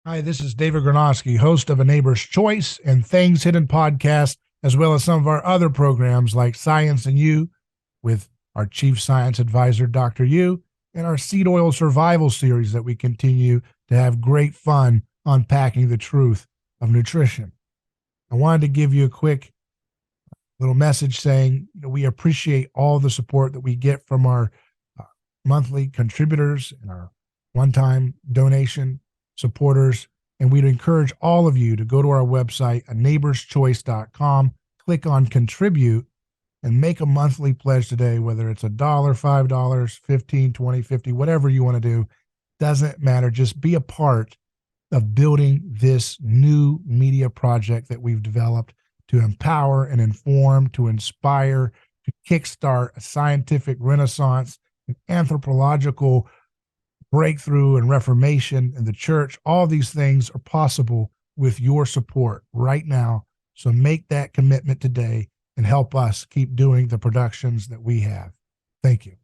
Hi, this is David Gronowski, host of A Neighbor's Choice and Things Hidden podcast, as well as some of our other programs like Science and You with our chief science advisor, Dr. Yu, and our seed oil survival series that we continue to have great fun unpacking the truth of nutrition. I wanted to give you a quick little message saying we appreciate all the support that we get from our uh, monthly contributors and our one-time donation supporters. And we'd encourage all of you to go to our website, a neighborschoice.com, click on contribute, and make a monthly pledge today, whether it's $1, $5, 15, 20, 50, whatever you want to do. Doesn't matter. Just be a part of building this new media project that we've developed to empower and inform, to inspire, to kickstart a scientific renaissance, an anthropological breakthrough and reformation in the church. All these things are possible with your support right now. So make that commitment today and help us keep doing the productions that we have. Thank you.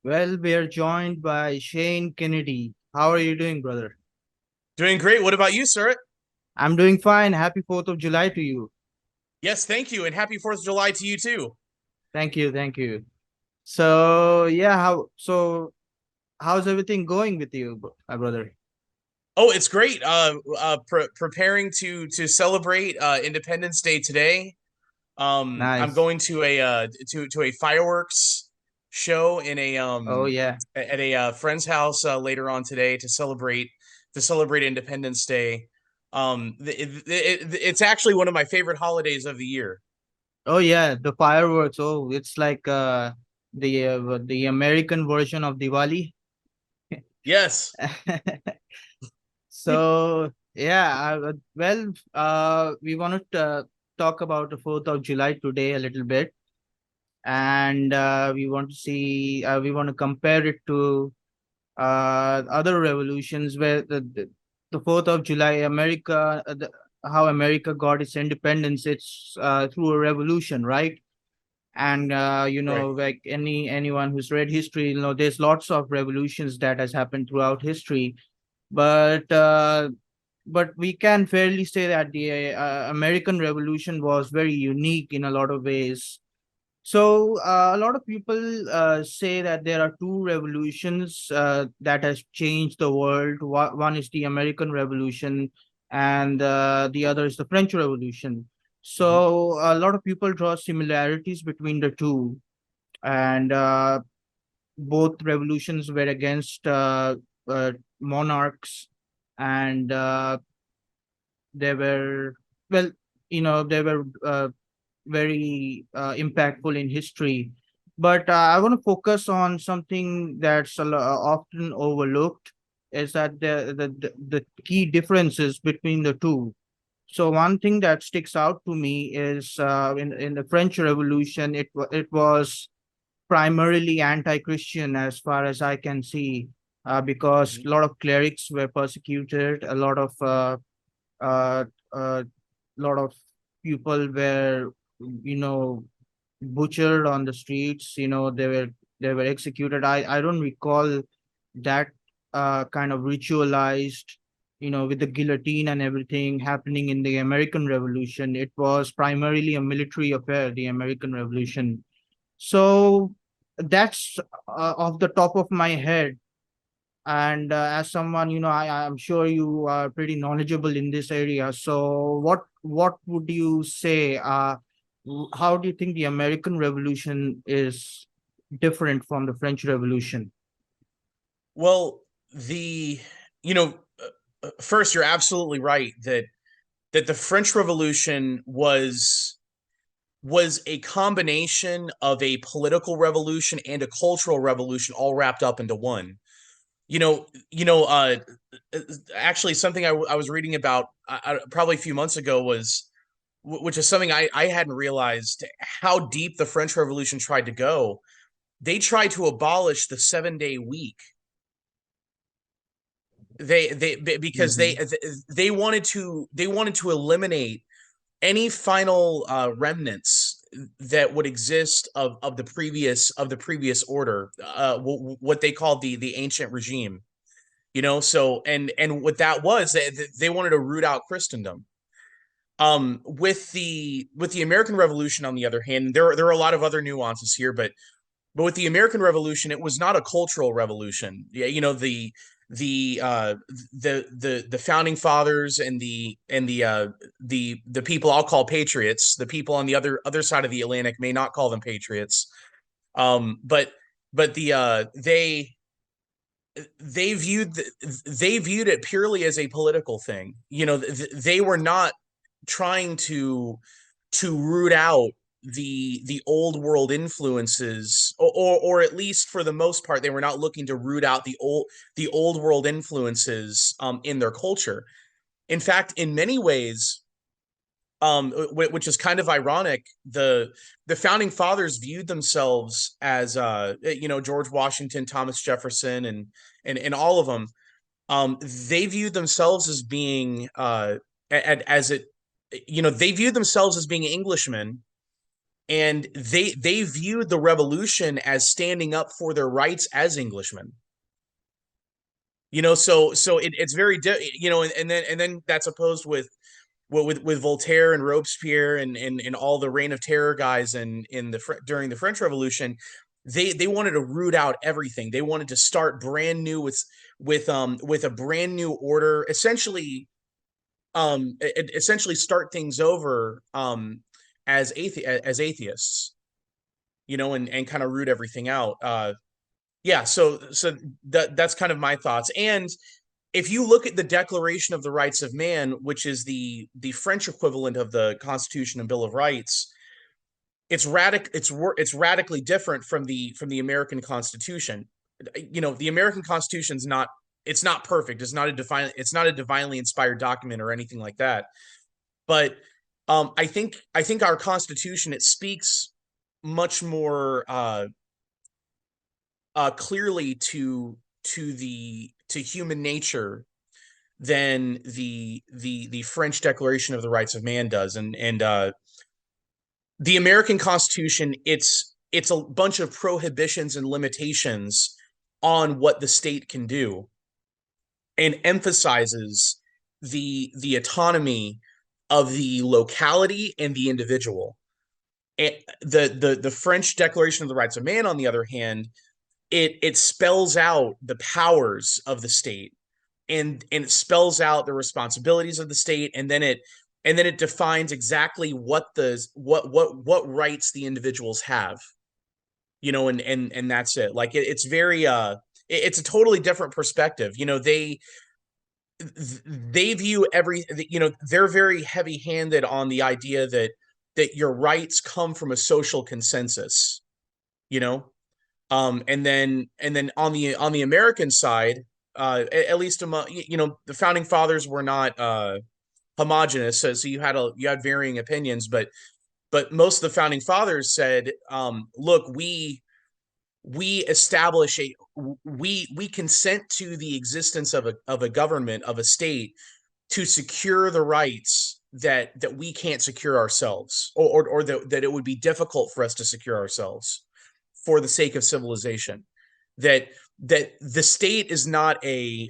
Well, we are joined by Shane Kennedy. How are you doing, brother? Doing great. What about you, sir? I'm doing fine. Happy 4th of July to you. Yes, thank you. And happy 4th of July to you too. Thank you. Thank you. So, yeah, how's everything going with you, my brother? Oh, it's great. Preparing to celebrate Independence Day today. I'm Nice. going to a fireworks show in a Oh, yeah. at a friend's house later on today to celebrate Independence Day. It's actually one of my favorite holidays of the year. Oh, yeah. The fireworks. Oh, it's like the American version of Diwali. Yes. So, yeah, we want to talk about the 4th of July today a little bit. And we want to compare it to other revolutions where the 4th of July, how America got its independence, it's through a revolution, right? And Right. like anyone who's read history, there's lots of revolutions that has happened throughout history, but we can fairly say that the American Revolution was very unique in a lot of ways. So a lot of people say that there are two revolutions that has changed the world. One is the American Revolution, and the other is the French Revolution. Mhm. So a lot of people draw similarities between the two, and both revolutions were against uh, monarchs, and they were well, they were very impactful in history. But I want to focus on something that's often overlooked, is that the key differences between the two. So one thing that sticks out to me is in the French Revolution, it was primarily anti-Christian as far as I can see, because Mhm. a lot of clerics were persecuted, a uh, uh, lot of people were, you know, butchered on the streets. They were executed. I don't recall that kind of ritualized, with the guillotine and everything happening in the American Revolution. It was primarily a military affair, the American Revolution. So that's off the top of my head. And as someone, I'm sure you are pretty knowledgeable in this area. So what would you say? How do you think the American Revolution is different from the French Revolution? Well, the you know first, you're absolutely right that the French Revolution was was a combination of a political revolution and a cultural revolution all wrapped up into one. You know, actually, something I was reading about probably a few months ago was, which is something I hadn't realized how deep the French Revolution tried to go. They tried to abolish the 7-day week. Because they wanted to eliminate any final remnants that would exist of the previous order, what they called the ancient regime. So and what that was, they wanted to root out Christendom. With the American Revolution, on the other hand, there are a lot of other nuances here, but with the American Revolution, it was not a cultural revolution. Yeah, the founding fathers and the people I'll call patriots, the people on the other side of the Atlantic may not call them patriots. But they viewed it purely as a political thing. They were not trying to root out the old world influences, or at least for the most part, they were not looking to root out the old world influences in their culture. In fact, in many ways, which is kind of ironic, the founding fathers viewed themselves as George Washington, Thomas Jefferson, and all of them. They viewed themselves as being they viewed themselves as being Englishmen, and they viewed the revolution as standing up for their rights as Englishmen. So it's very and then that's opposed with Voltaire and Robespierre and all the Reign of Terror guys during the French Revolution. They wanted to root out everything. They wanted to start brand new with a brand new order, essentially start things over as atheists, and kind of root everything out. So that's kind of my thoughts. And if you look at the Declaration of the Rights of Man, which is the French equivalent of the Constitution and Bill of Rights, it's radically different from the American Constitution. The American Constitution's not perfect. It's not a divinely inspired document or anything like that. But I think our Constitution, it speaks much more clearly to human nature than the French Declaration of the Rights of Man does. And the American Constitution, it's a bunch of prohibitions and limitations on what the state can do, and emphasizes the autonomy of the locality and the individual. And the French Declaration of the Rights of Man, on the other hand, it spells out the powers of the state, and it spells out the responsibilities of the state, and then it defines exactly what rights the individuals have, and that's it. Like it's very it's a totally different perspective. They view they're very heavy-handed on the idea that your rights come from a social consensus, and then on the American side, at least among the founding fathers were not homogenous, so you had varying opinions, but most of the founding fathers said, look, we establish we consent to the existence of a government, of a state, to secure the rights that we can't secure ourselves, or that it would be difficult for us to secure ourselves for the sake of civilization. That the state is not an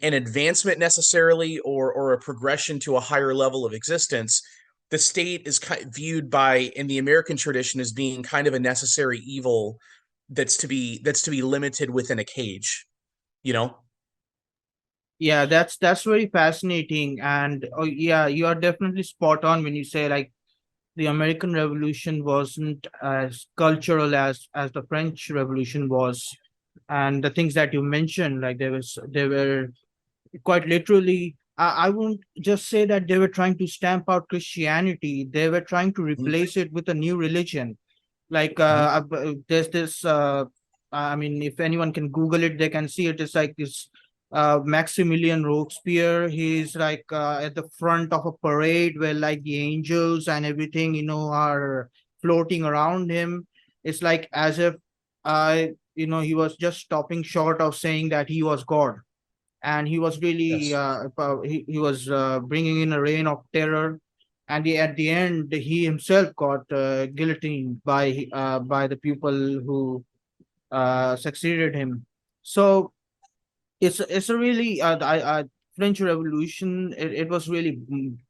advancement necessarily, or a progression to a higher level of existence. The state is viewed in the American tradition as being kind of a necessary evil that's to be limited within a cage. Yeah, that's very fascinating. And oh yeah, you are definitely spot on when you say, like, the American Revolution wasn't as cultural as the French Revolution was. And the things that you mentioned, like, they were quite literally I won't just say that they were trying to stamp out Christianity. They were trying to replace it with a new religion. Like there's this. I mean, if anyone can Google it, they can see it. It's like this Maximilian Robespierre. He's like at the front of a parade where like the angels and everything, are floating around him. It's like as if he was just stopping short of saying that he was God, and he was really Yes. he was bringing in a reign of terror, and at the end he himself got guillotined by the people who succeeded him. So it's a really French Revolution. It was really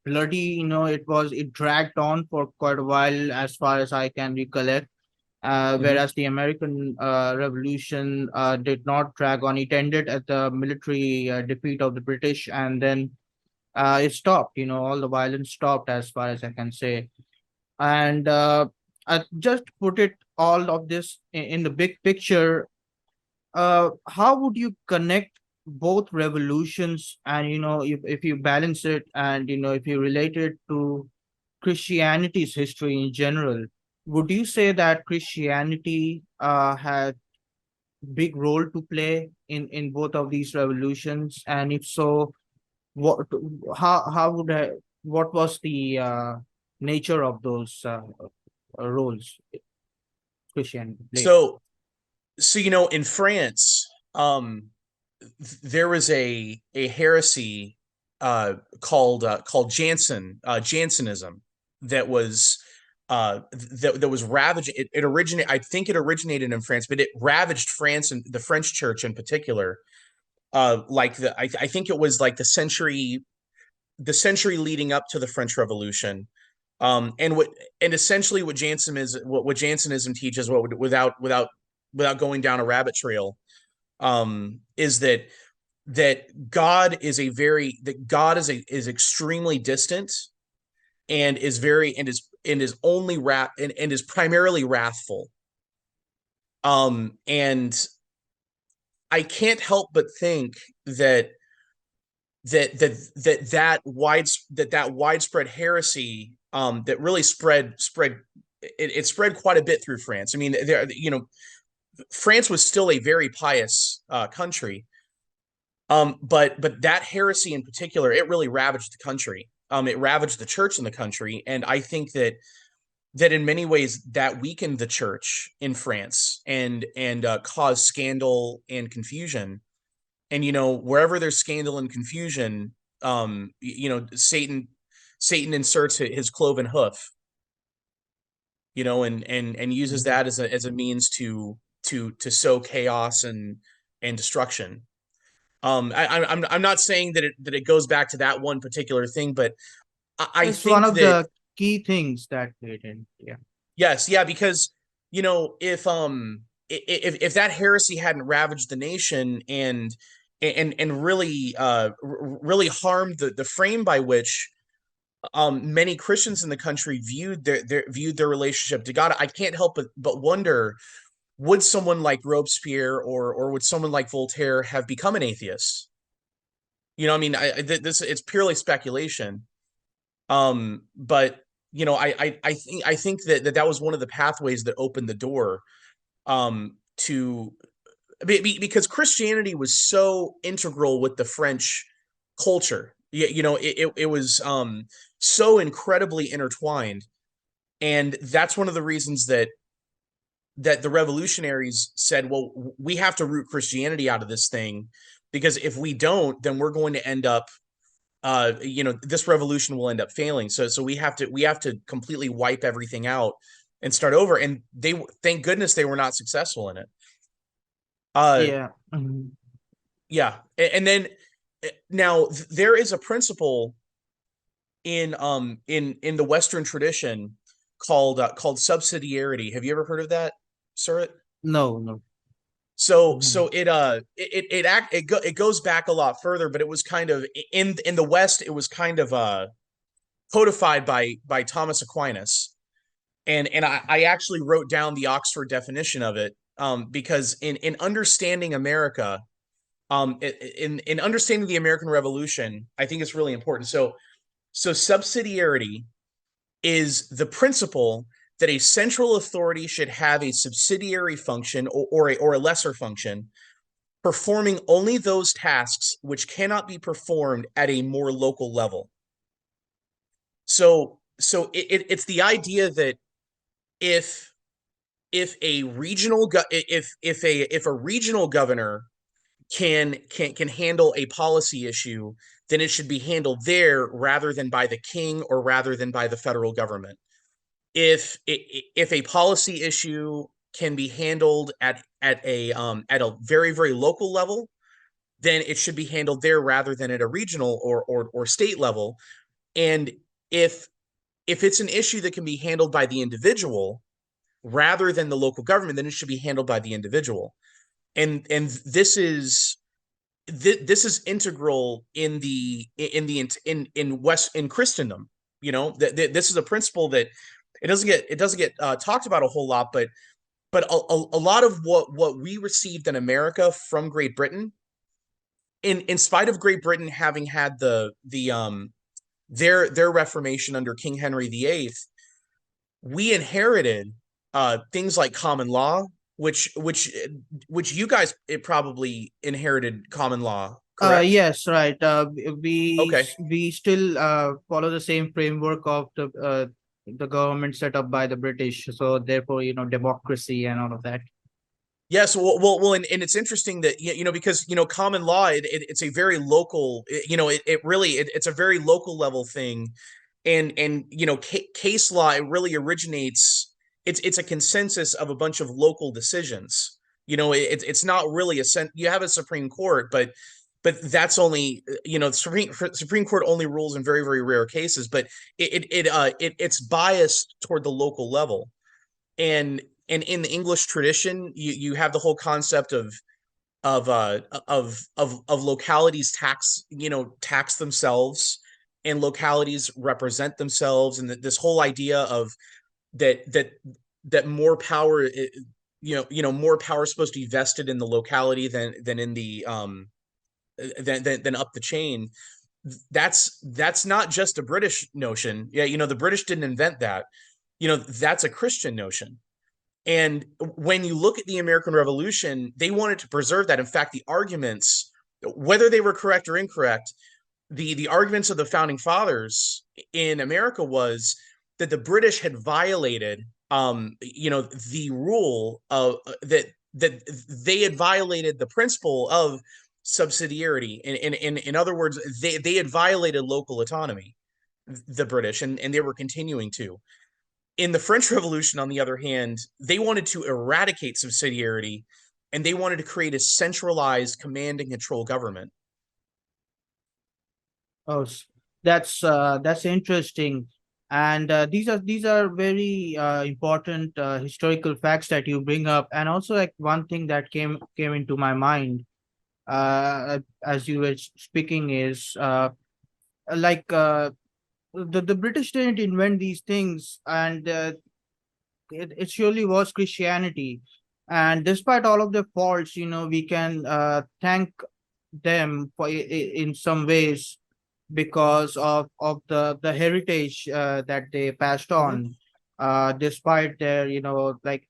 bloody. It dragged on for quite a while, as far as I can recollect. Hmm. Whereas the American Revolution did not drag on. It ended at the military defeat of the British, and then it stopped. All the violence stopped, as far as I can say. And I just put it all of this in the big picture. How would you connect both revolutions, and if you balance it, and if you relate it to Christianity's history in general? Would you say that Christianity had big role to play in both of these revolutions? And if so, what how would what was the nature of those roles Christianity played? So, in France, there was a heresy called Jansenism that was that was ravaging. It originated. I think it originated in France, but it ravaged France and the French church in particular. I think it was like the century leading up to the French Revolution. And essentially what Jansenism teaches, without going down a rabbit trail, is that God is extremely distant, and is only and is primarily wrathful. And I can't help but think that widespread heresy, that really it spread quite a bit through France. I mean, France was still a very pious country, but that heresy in particular, it really ravaged the country. It ravaged the church in the country, and I think that in many ways that weakened the church in France, and caused scandal and confusion. And wherever there's scandal and confusion, Satan inserts his cloven hoof, and uses Mhm. that as a means to sow chaos and destruction. I'm not saying that it goes back to that one particular thing, but I It's one think of that, the key things that they did. Yeah. yes, yeah, because if that heresy hadn't ravaged the nation, and really harmed the frame by which many Christians in the country viewed their relationship to God, I can't help but wonder, would someone like Robespierre, or would someone like Voltaire have become an atheist? I mean, this it's purely speculation. But I think that was one of the pathways that opened the door, to because Christianity was so integral with the French culture. It was so incredibly intertwined, and that's one of the reasons that the revolutionaries said, well, we have to root Christianity out of this thing, because if we don't, then we're going to end up, this revolution will end up failing. So we have to completely wipe everything out and start over. And thank goodness they were not successful in it. Uh, Yeah. Mhm. yeah. And then, now there is a principle in the Western tradition called subsidiarity. Have you ever heard of that, Surit? No, no. So Mhm. it goes back a lot further, but it was kind of in the West, it was kind of codified by Thomas Aquinas. And I actually wrote down the Oxford definition of it, because in understanding America, in understanding the American Revolution, I think it's really important. So subsidiarity is the principle that a central authority should have a subsidiary function or a lesser function, performing only those tasks which cannot be performed at a more local level. It's the idea that if a regional if a regional governor can handle a policy issue, then it should be handled there rather than by the king or rather than by the federal government. If a policy issue can be handled at a very, very local level, then it should be handled there rather than at a regional or state level. And if it's an issue that can be handled by the individual rather than the local government, then it should be handled by the individual. And this is integral in Christendom. You know, this is a principle that it doesn't get talked about a whole lot, but a lot of what we received in America from Great Britain, in spite of Great Britain having had their Reformation under King Henry VIII, we inherited things like common law, which you guys probably inherited common law, correct? Yes, right. Okay. We still follow the same framework of the government set up by the British. So therefore, democracy and all of that. Yes, and it's interesting that because common law it's a very local, it's a very local level thing, and case law, it really originates. It's a consensus of a bunch of local decisions. It's not really you have a Supreme Court, but that's only the Supreme Court only rules in very, very rare cases, but it's biased toward the local level. And in the English tradition, you have the whole concept of localities tax themselves, and localities represent themselves, and this whole idea of that more power, more power is supposed to be vested in the locality than in the than up the chain. That's not just a British notion. Yeah, the British didn't invent that. That's a Christian notion. And when you look at the American Revolution, they wanted to preserve that. In fact, the arguments, whether they were correct or incorrect, the arguments of the founding fathers in America was that the British had violated, the rule of that they had violated the principle of subsidiarity. In other words, they had violated local autonomy, the British, and they were continuing to. In the French Revolution, on the other hand, they wanted to eradicate subsidiarity, and they wanted to create a centralized command and control government. Oh, that's interesting. And these are very important historical facts that you bring up. And also, like, one thing that came into my mind as you were speaking is like the British didn't invent these things, and it surely was Christianity. And despite all of their faults, we can thank them for in some ways, because of the heritage that they passed on. Despite their, like,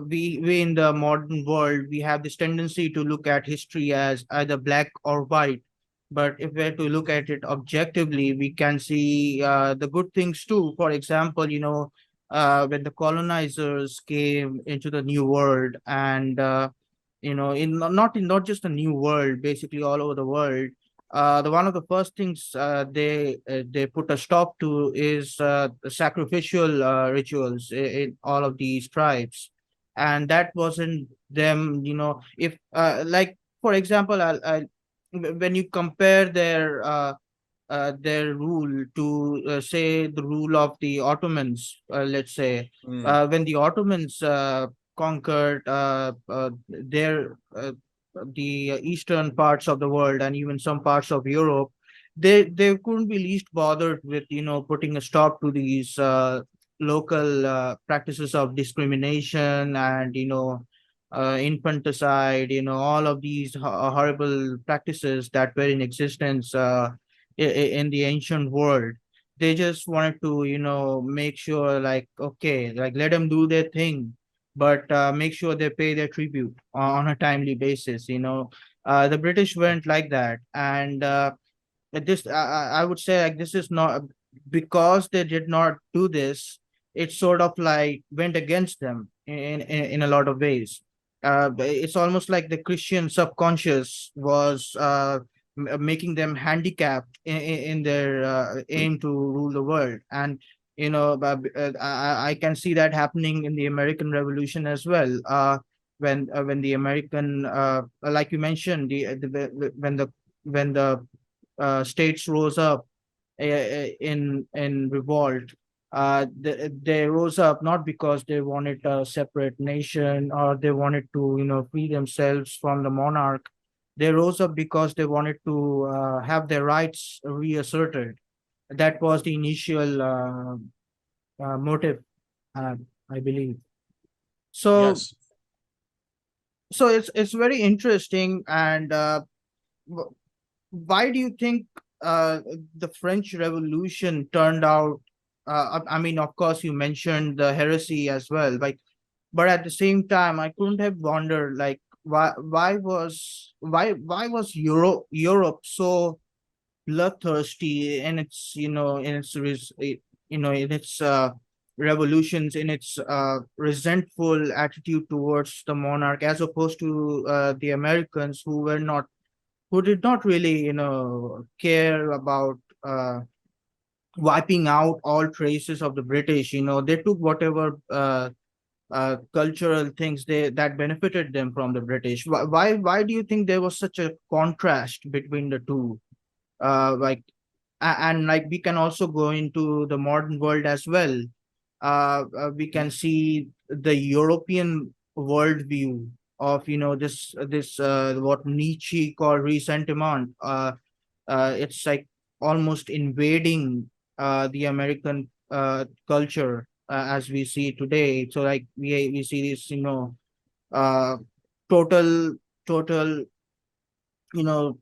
we in the modern world, we have this tendency to look at history as either black or white. But if we're to look at it objectively, we can see the good things too. For example, when the colonizers came into the New World, and not just the New World, basically all over the world, the one of the first things they put a stop to is the sacrificial rituals in all of these tribes. And that wasn't them, if like, for example, when you compare their rule to say the rule of the Ottomans, let's say, when the Ottomans conquered the eastern parts of the world and even some parts of Europe, they couldn't be least bothered with putting a stop to these local practices of discrimination and infanticide, all of these horrible practices that were in existence in the ancient world. They just wanted to, make sure, like, okay, like, let them do their thing, but make sure they pay their tribute on a timely basis. The British weren't like that, and I would say, like, this is not because they did not do this. It sort of like went against them in a lot of ways. It's almost like the Christian subconscious was making them handicapped in their aim to rule the world. And I can see that happening in the American Revolution as well. When the American, like you mentioned, when the states rose up in revolt. They rose up not because they wanted a separate nation, or they wanted to, free themselves from the monarch. They rose up because they wanted to have their rights reasserted. That was the initial motive, uh, I believe. So, Yes. it's very interesting. And wh- why do you think uh, the French Revolution turned out? I mean, of course, you mentioned the heresy as well, but at the same time, I couldn't have wondered, like, why was Europe so bloodthirsty in its, in its revolutions, in its resentful attitude towards the monarch, as opposed to the Americans, who did not really, care about wiping out all traces of the British. They took whatever cultural things that benefited them from the British. Why do you think there was such a contrast between the two? Like, and like, we can also go into the modern world as well. We can see the European worldview of, this what Nietzsche called ressentiment. It's like almost invading the American culture as we see today. So, like, we see this, uh, total total you know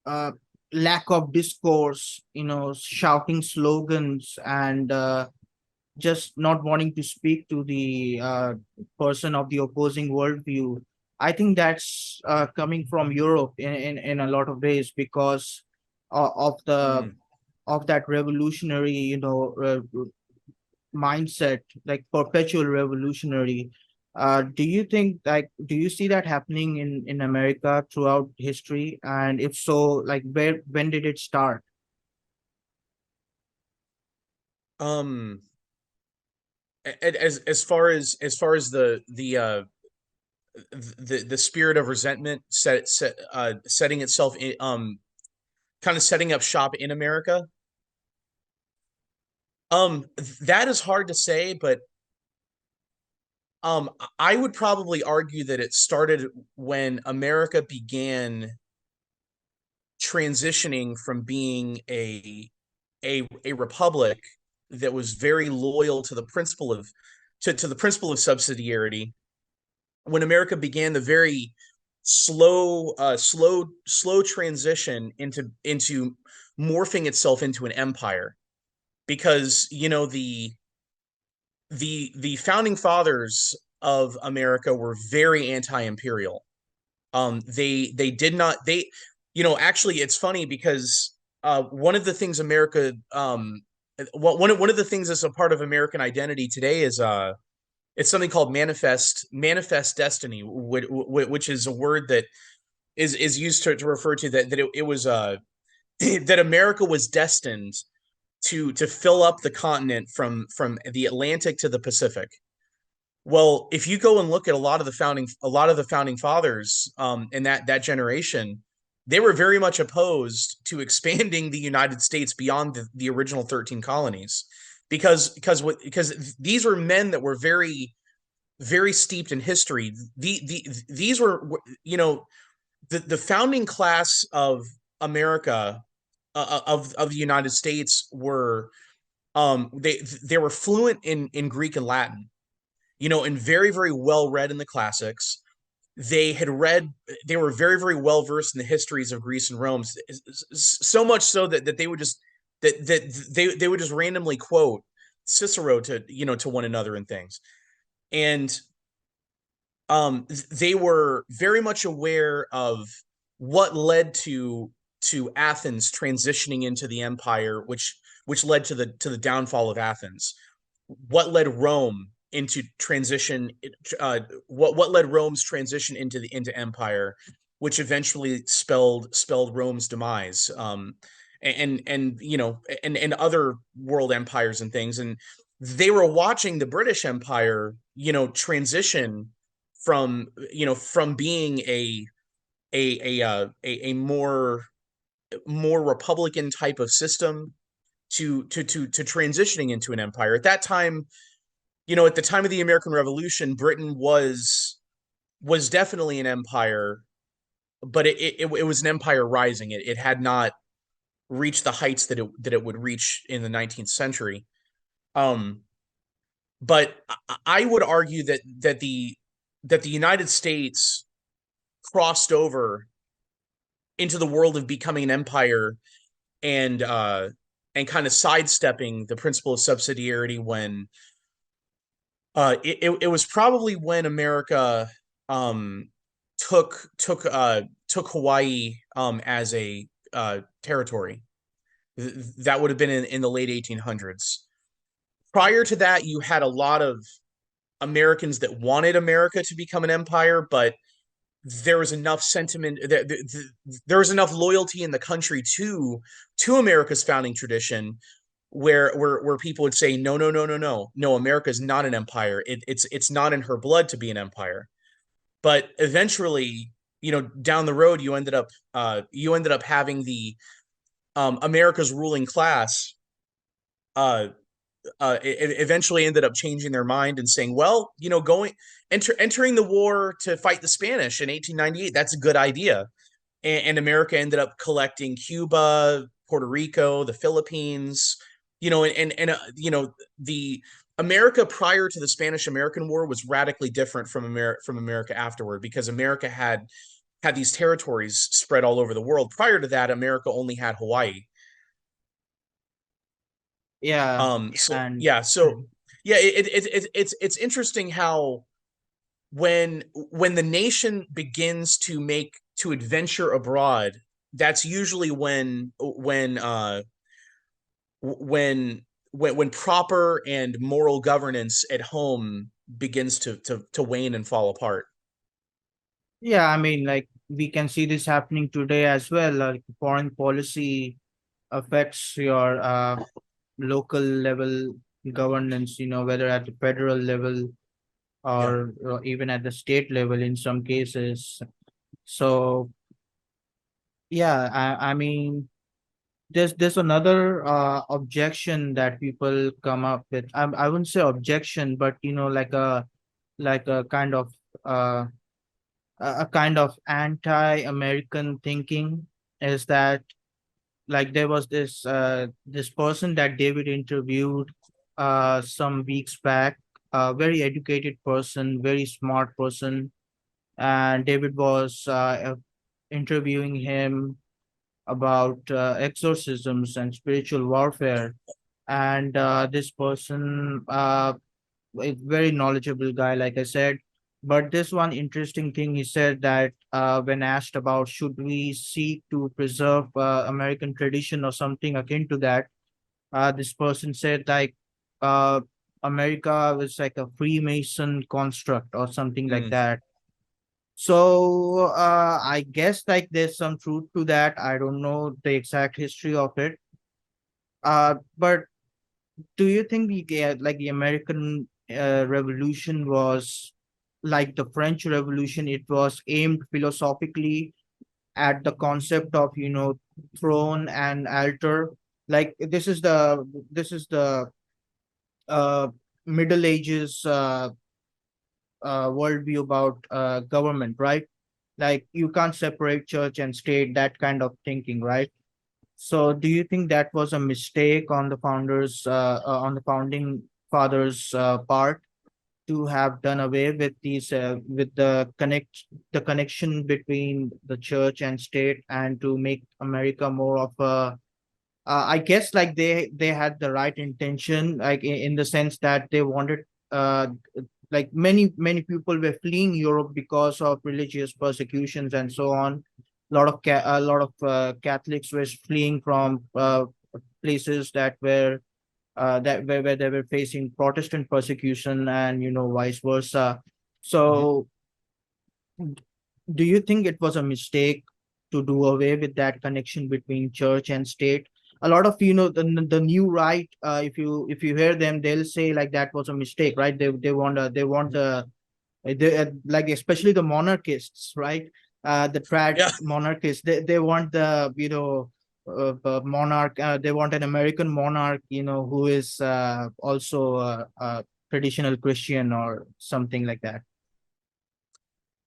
uh, lack of discourse, shouting slogans, and just not wanting to speak to the person of the opposing worldview. I think that's coming from Europe in a lot of ways, because Mm. of that revolutionary, mindset, like perpetual revolutionary. Do you see that happening in America throughout history? And if so, like, when did it start? Um, as far as the spirit of resentment setting itself in, kind of setting up shop in America. That is hard to say, but I would probably argue that it started when America began transitioning from being a republic that was very loyal to the principle of to the principle of subsidiarity. When America began the very slow transition into morphing itself into an empire, because the founding fathers of America were very anti-imperial. They did not they actually it's funny because one of the things America one of the things that's a part of American identity today is it's something called manifest destiny, which is a word that is used to refer to that it was that America was destined to fill up the continent from the Atlantic to the Pacific. Well, if you go and look at a lot of the founding fathers in that generation, they were very much opposed to expanding the United States beyond the original 13 colonies, because these were men that were very steeped in history. These were, the founding class of America, of the United States, were they were fluent in Greek and Latin, and very, very well read in the classics. they were very, very well versed in the histories of Greece and Rome, so much so that they would just they would just randomly quote Cicero to to one another and things. And they were very much aware of what led to Athens transitioning into the empire, which led to the downfall of Athens. What led Rome into transition? What led Rome's transition into empire, which eventually spelled Rome's demise. And and other world empires and things. And they were watching the British Empire, transition from from being a more republican type of system to transitioning into an empire. At that time, at the time of the American Revolution, Britain was definitely an empire, but it was an empire rising. It had not reached the heights that it would reach in the 19th century. But I would argue that the United States crossed over into the world of becoming an empire and kind of sidestepping the principle of subsidiarity when it was probably when America took Hawaii as a territory. That would have been in the late 1800s. Prior to that, you had a lot of Americans that wanted America to become an empire, but there was enough sentiment, there was enough loyalty in the country to America's founding tradition where people would say no, America is not an empire. It's not in her blood to be an empire. But eventually, down the road, you ended up having the America's ruling class eventually ended up changing their mind and saying, well, entering the war to fight the Spanish in 1898, that's a good idea. And America ended up collecting Cuba, Puerto Rico, the Philippines, the America prior to the Spanish-American War was radically different from America afterward, because America had these territories spread all over the world. Prior to that, America only had Hawaii. Yeah, So and yeah, it's interesting how when the nation begins to adventure abroad, that's usually when proper and moral governance at home begins to wane and fall apart. yeah, I mean, like we can see this happening today as well. Like foreign policy affects your local level governance, whether at the federal level Yeah. or even at the state level in some cases. So yeah, I mean, there's another objection that people come up with. I wouldn't say objection, but like a kind of uh a kind of anti-American thinking, is that like there was this person that David interviewed some weeks back, a very educated person, very smart person, and David was interviewing him about exorcisms and spiritual warfare. And this person, a very knowledgeable guy, like I said. But this one interesting thing he said, that when asked about should we seek to preserve American tradition or something akin to that, this person said like uh, America was like a Freemason construct or something like Mm. that. So I guess like there's some truth to that. I don't know the exact history of it. But do you think like the American Revolution was like the French Revolution? It was aimed philosophically at the concept of throne and altar. Like this is the uh, Middle Ages worldview about government, right? Like you can't separate church and state, that kind of thinking, right? So do you think that was a mistake on the founding fathers part to have done away with these with the connection between the church and state, and to make America more of a I guess like they had the right intention, like in the sense that they wanted like many people were fleeing Europe because of religious persecutions and so on. A lot of Catholics were fleeing from places that were where they were facing Protestant persecution, and vice versa. Mhm. So do you think it was a mistake to do away with that connection between church and state? A lot of the new right, if you hear them, they'll say like that was a mistake, right? They want like especially the monarchists, right? The trad Yeah. monarchists, they want the monarch. They want an American monarch, who is also a traditional Christian or something like that.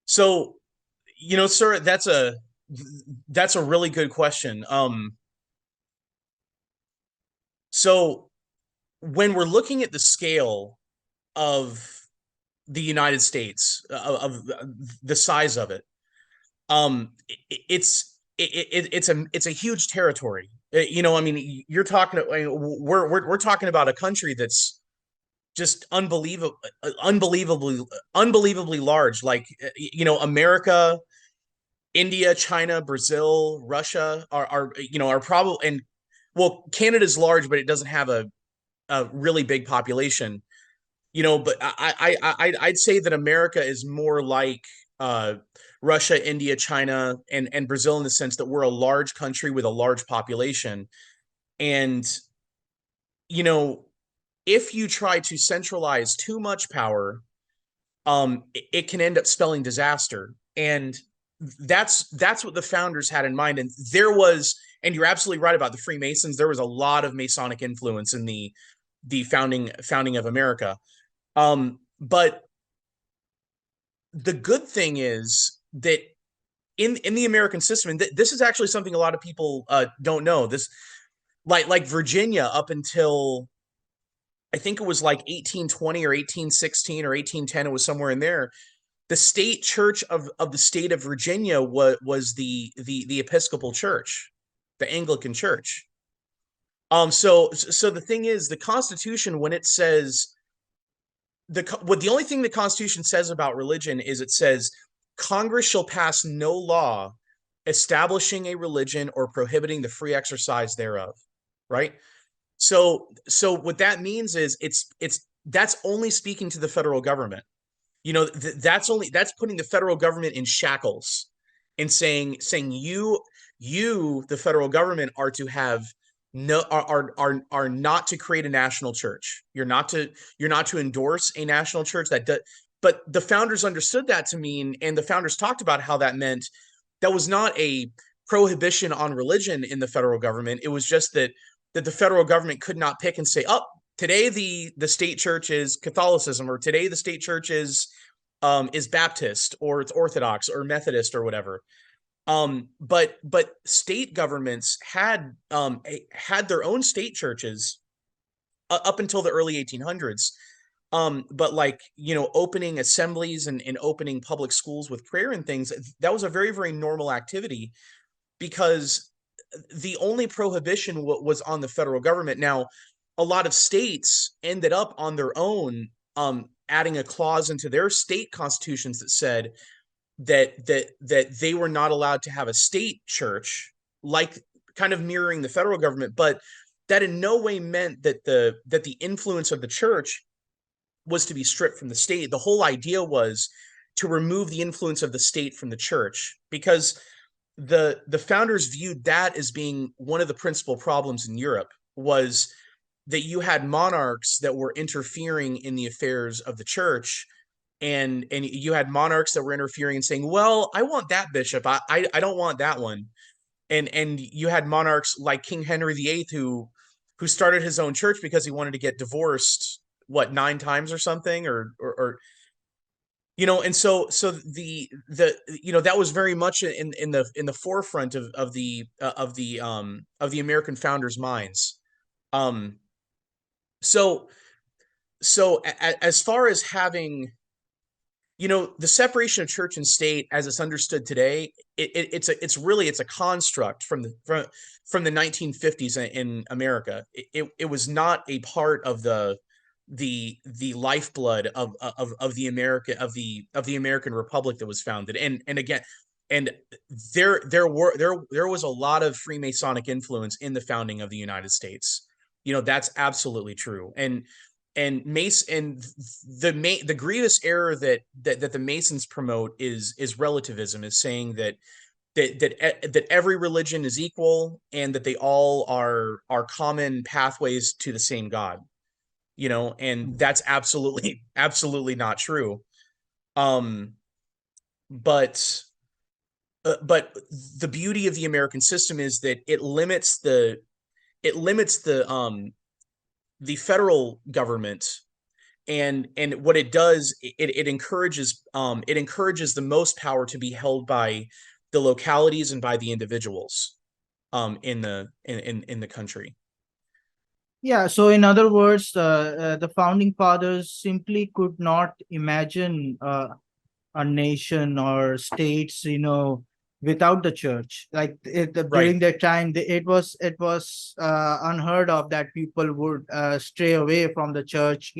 So, sir, that's a really good question. So when we're looking at the scale of the United States, of the size of it, it's a huge territory. I mean, you're talking. We're talking about a country that's just unbelievably large. Like, America, India, China, Brazil, Russia are probably, and well, Canada's large, but it doesn't have a really big population. But I'd say that America is more like uh, Russia, India, China, and Brazil, in the sense that we're a large country with a large population. And, you know, if you try to centralize too much power, it can end up spelling disaster. And that's what the founders had in mind. And and you're absolutely right about the Freemasons. There was a lot of Masonic influence in the founding of America. But the good thing is that in the American system, and this is actually something a lot of people don't know. This, like Virginia, up until I think it was like 1820 or 1816 or 1810, it was somewhere in there. The state church of the state of Virginia was the Episcopal Church, the Anglican Church. So the thing is, the Constitution, when it says the only thing the Constitution says about religion is, it says Congress shall pass no law establishing a religion or prohibiting the free exercise thereof. Right? So what that means is, that's only speaking to the federal government. That's putting the federal government in shackles, and saying you the federal government are to have no are not to create a national church. You're not to endorse a national church but the founders understood that to mean, and the founders talked about how that meant, that was not a prohibition on religion in the federal government. It was just that the federal government could not pick and say, "Oh, today the state church is Catholicism, or today the state church is Baptist, or it's Orthodox or Methodist or whatever." But state governments had their own state churches up until the early 1800s. But like, opening assemblies and opening public schools with prayer and things, that was a very, very normal activity, because the only prohibition was on the federal government. Now, a lot of states ended up on their own, adding a clause into their state constitutions that said that they were not allowed to have a state church, like kind of mirroring the federal government. But that in no way meant that the influence of the church was to be stripped from the state. The whole idea was to remove the influence of the state from the church, because the founders viewed that as being one of the principal problems in Europe, was that you had monarchs that were interfering in the affairs of the church, and you had monarchs that were interfering and saying, "Well, I want that bishop. I don't want that one." And you had monarchs like King Henry VIII, who started his own church because he wanted to get divorced, what, 9 times or something, or and so that was very much in the forefront of the American founders' minds. Um, so so as far as having, the separation of church and state as it's understood today, it's a construct from the 1950s in America. It was not a part of the lifeblood of the American Republic that was founded. And again, and there was a lot of Freemasonic influence in the founding of the United States. That's absolutely true. And Mace and the grievous error that the Masons promote is relativism, is saying that every religion is equal and that they all are common pathways to the same God. And that's absolutely not true. Um, but but the beauty of the American system is that the federal government, and what it does, it encourages the most power to be held by the localities and by the individuals in the country. Yeah, so in other words, the founding fathers simply could not imagine a nation or states, without the church. Like Right. during that time, it was unheard of that people would stray away from the church.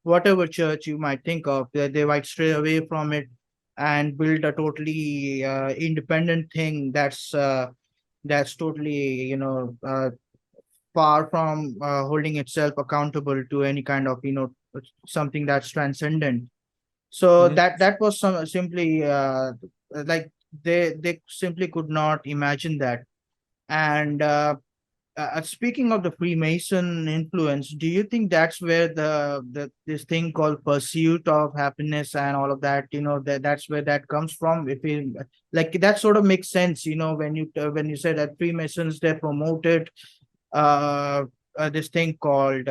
Whatever church you might think of, they might stray away from it and build a totally independent thing that's totally far from holding itself accountable to any kind of something that's transcendent. So Mhm. that was simply like they simply could not imagine that. And speaking of the Freemason influence, do you think that's where the this thing called pursuit of happiness and all of that, that's where that comes from? If you like, that sort of makes sense, when you say that Freemasons, they promoted uh, this thing called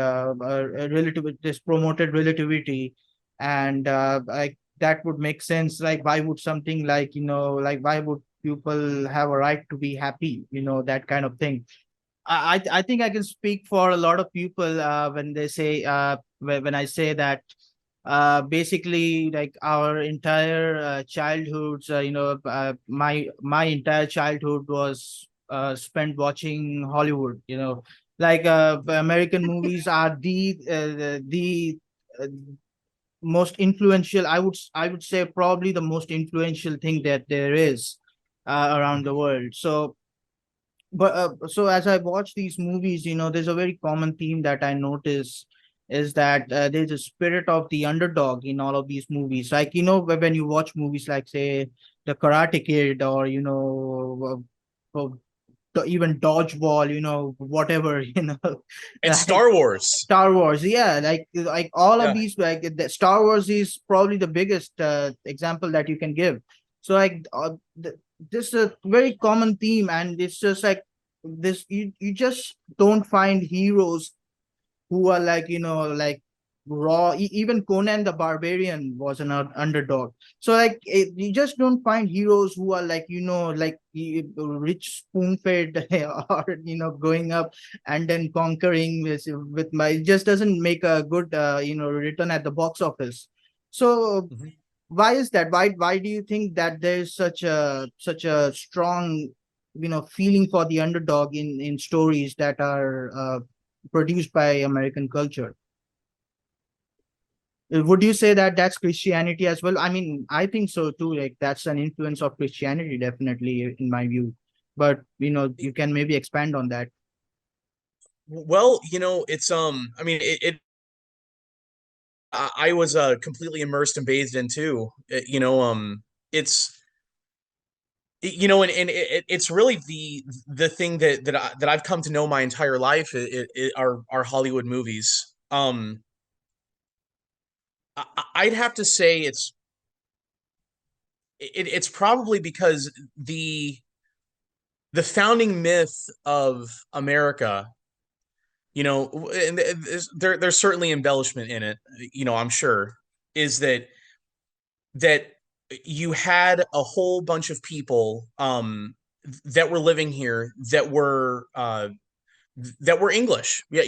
this promoted relativity, and like that would make sense. Like, why would something like like why would people have a right to be happy? That kind of thing. I think I can speak for a lot of people when they say when I say that basically, like, our entire childhoods, my entire childhood was spent watching Hollywood. Like American movies are the uh, most influential. I would say probably the most influential thing that there is around the Mhm. world. So as I watch these movies, there's a very common theme that I notice is that there's a spirit of the underdog in all of these movies. Like, when you watch movies like, say, The Karate Kid, or even Dodgeball, whatever, And like Star Wars. Star Wars. Yeah, like all of Yeah. these, like Star Wars is probably the biggest example that you can give. So like this is a very common theme, and it's just like this. You just don't find heroes who are like like raw. Even Conan the Barbarian was an underdog. So like you just don't find heroes who are like like rich spoon fed, or going up and then conquering with my. It just doesn't make a good return at the box office. So Mhm. why is that? Why do you think that there's such a strong feeling for the underdog in stories that are produced by American culture? Would you say that that's Christianity as well? I mean, I think so too. Like, that's an influence of Christianity, definitely, in my view. But you can maybe expand on that. Well, it's I mean, I was completely immersed and bathed in too. It's it's really the thing that I've come to know my entire life, are Hollywood movies. I'd have to say it's probably because the founding myth of America, and there's certainly embellishment in it, I'm sure, is that you had a whole bunch of people that were living here that were English. Yeah,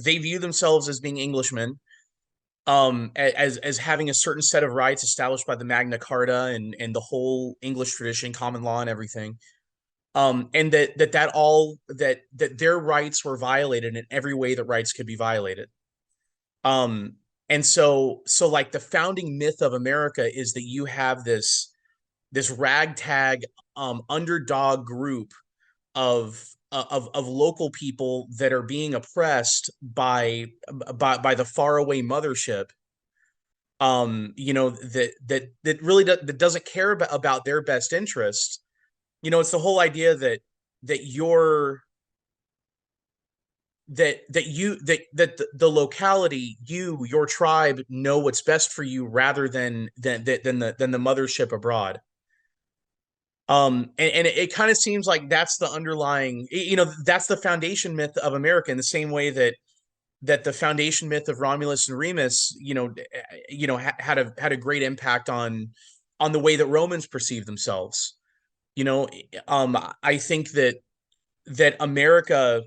they view themselves as being Englishmen, as having a certain set of rights established by the Magna Carta and the whole English tradition, common law, and everything. And that their rights were violated in every way that rights could be violated. Um, and so like the founding myth of America is that you have this ragtag underdog group of of local people that are being oppressed by the faraway mothership, that really that doesn't care about their best interest. It's the whole idea that you're that the locality, your tribe, know what's best for you rather than the mothership abroad. And it kind of seems like that's the underlying, that's the foundation myth of America, in the same way that the foundation myth of Romulus and Remus, had a great impact on the way that Romans perceive themselves. I think that America,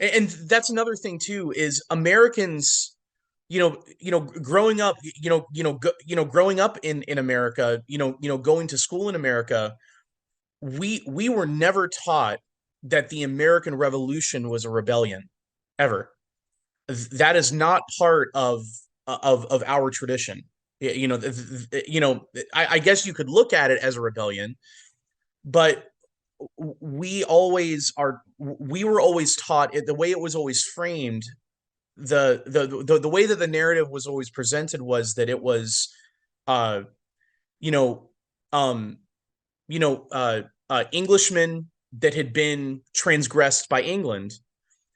and that's another thing too, is Americans, growing up, growing up in America, going to school in America, we were never taught that the American Revolution was a rebellion, ever. That is not part of our tradition. I guess you could look at it as a rebellion, but we were always taught it, the way it was always framed, the way that the narrative was always presented was that it was uh you know um Englishmen that had been transgressed by England,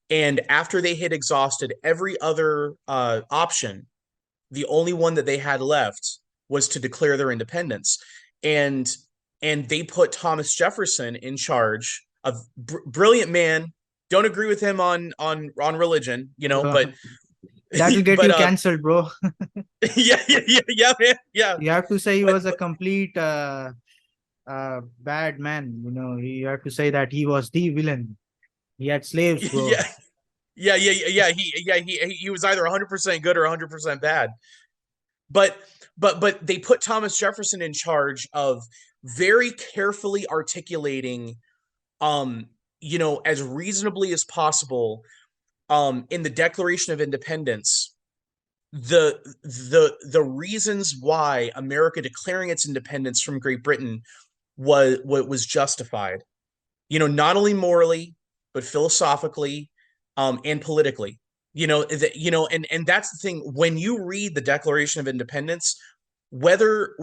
and after they had exhausted every other option, the only one that they had left was to declare their independence. And and they put Thomas Jefferson in charge, of brilliant man. Don't agree with him on religion, Uh, but That'll get but you cancelled, bro. yeah, man, yeah. You have to say he But was a complete bad man. You have to say that he was the villain. He had slaves, bro. yeah, he was either 100% good or 100% bad. But but they put Thomas Jefferson in charge of very carefully articulating, as reasonably as possible, in the Declaration of Independence, the reasons why America declaring its independence from Great Britain was justified. Not only morally, but philosophically, and politically. And that's the thing. When you read the Declaration of Independence, whether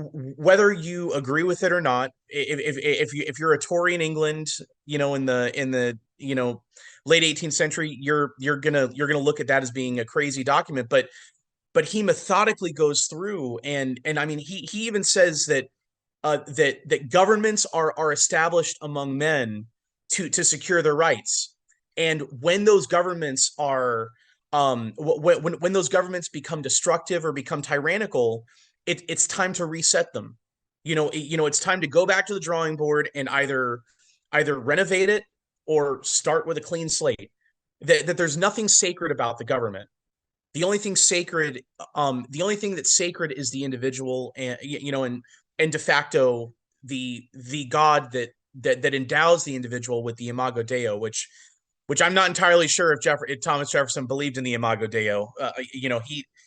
you agree with it or not, if you're a Tory in England, in the late 18th century, you're gonna look at that as being a crazy document. But he methodically goes through, and I mean, he even says that governments are established among men to secure their rights, and when those governments are when those governments become destructive or become tyrannical, it's time to reset them. It's time to go back to the drawing board and either renovate it or start with a clean slate. That there's nothing sacred about the government. The only thing that's sacred is the individual, and de facto the God that endows the individual with the Imago Dei, which I'm not entirely sure if Thomas Jefferson believed in the Imago Dei.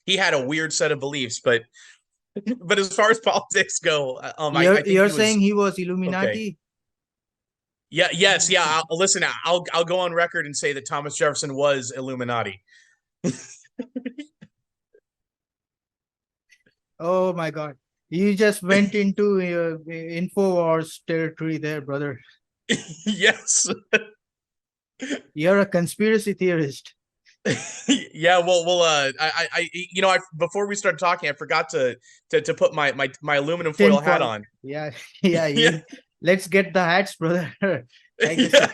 He had a weird set of beliefs, but but as far as politics go, I think You're he was saying he was okay. Illuminati? Yeah, yes, yeah. Listen, I'll go on record and say that Thomas Jefferson was Illuminati. Oh my God. You just went into InfoWars territory there, brother. Yes. You're a conspiracy theorist. Yeah, well, before we started talking, I forgot to put my aluminum foil hat Tinfoil. on. Yeah, yeah. Yeah, Let's get the hats, brother. Like yeah,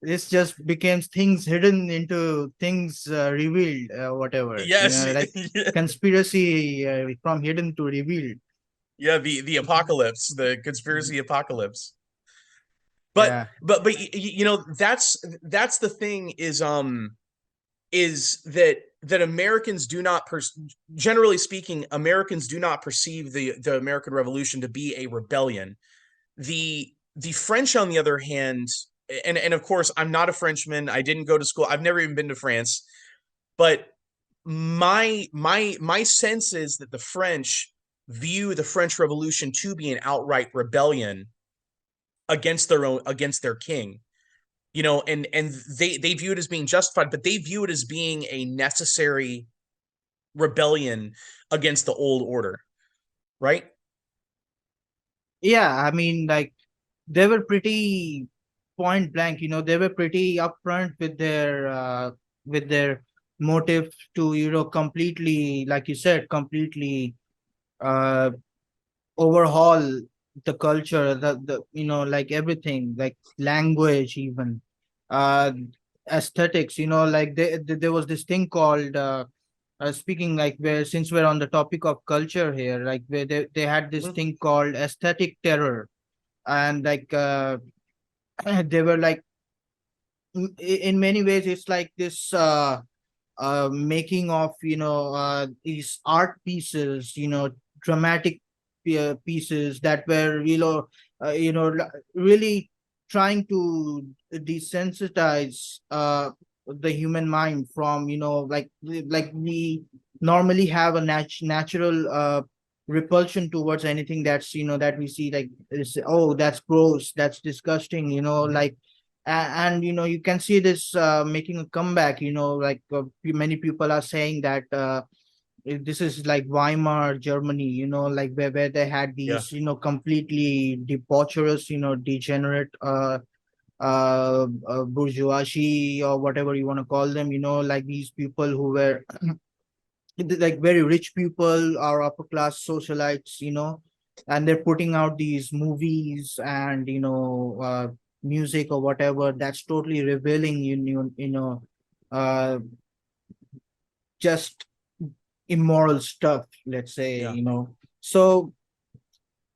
this just became things hidden into things revealed, whatever. yes, Like yeah, conspiracy from hidden to revealed. yeah. The apocalypse, the conspiracy apocalypse. But Yeah. that's the thing is is that Americans do not, generally speaking, Americans do not perceive the American Revolution to be a rebellion. The French, on the other hand, and of course, I'm not a Frenchman. I didn't go to school. I've never even been to France, but my sense is that the French view the French Revolution to be an outright rebellion against their king, and they view it as being justified, but they view it as being a necessary rebellion against the old order, right? Yeah, I mean, like, they were pretty point blank, they were pretty upfront with their motive to, completely, like you said, completely uh overhaul the culture, the like everything, like language, even uh aesthetics, like there was this thing called speaking, like, where, since we're on the topic of culture here, like, where they had this Mhm. thing called aesthetic terror. And like they were like, in many ways, it's like this making of, these art pieces, dramatic pieces that were, really trying to desensitize the human mind from, like we normally have a natural repulsion towards anything that's, that we see, like, oh, that's gross, that's disgusting, like. And you can see this making a comeback, like many people are saying that this is like Weimar Germany, like where they had Yeah. these, completely debaucherous, degenerate bourgeoisie, or whatever you want to call them, like these people who were like very rich people or upper class socialites, and they're putting out these movies and, music or whatever that's totally revealing, uh just immoral stuff, let's say, Yeah. so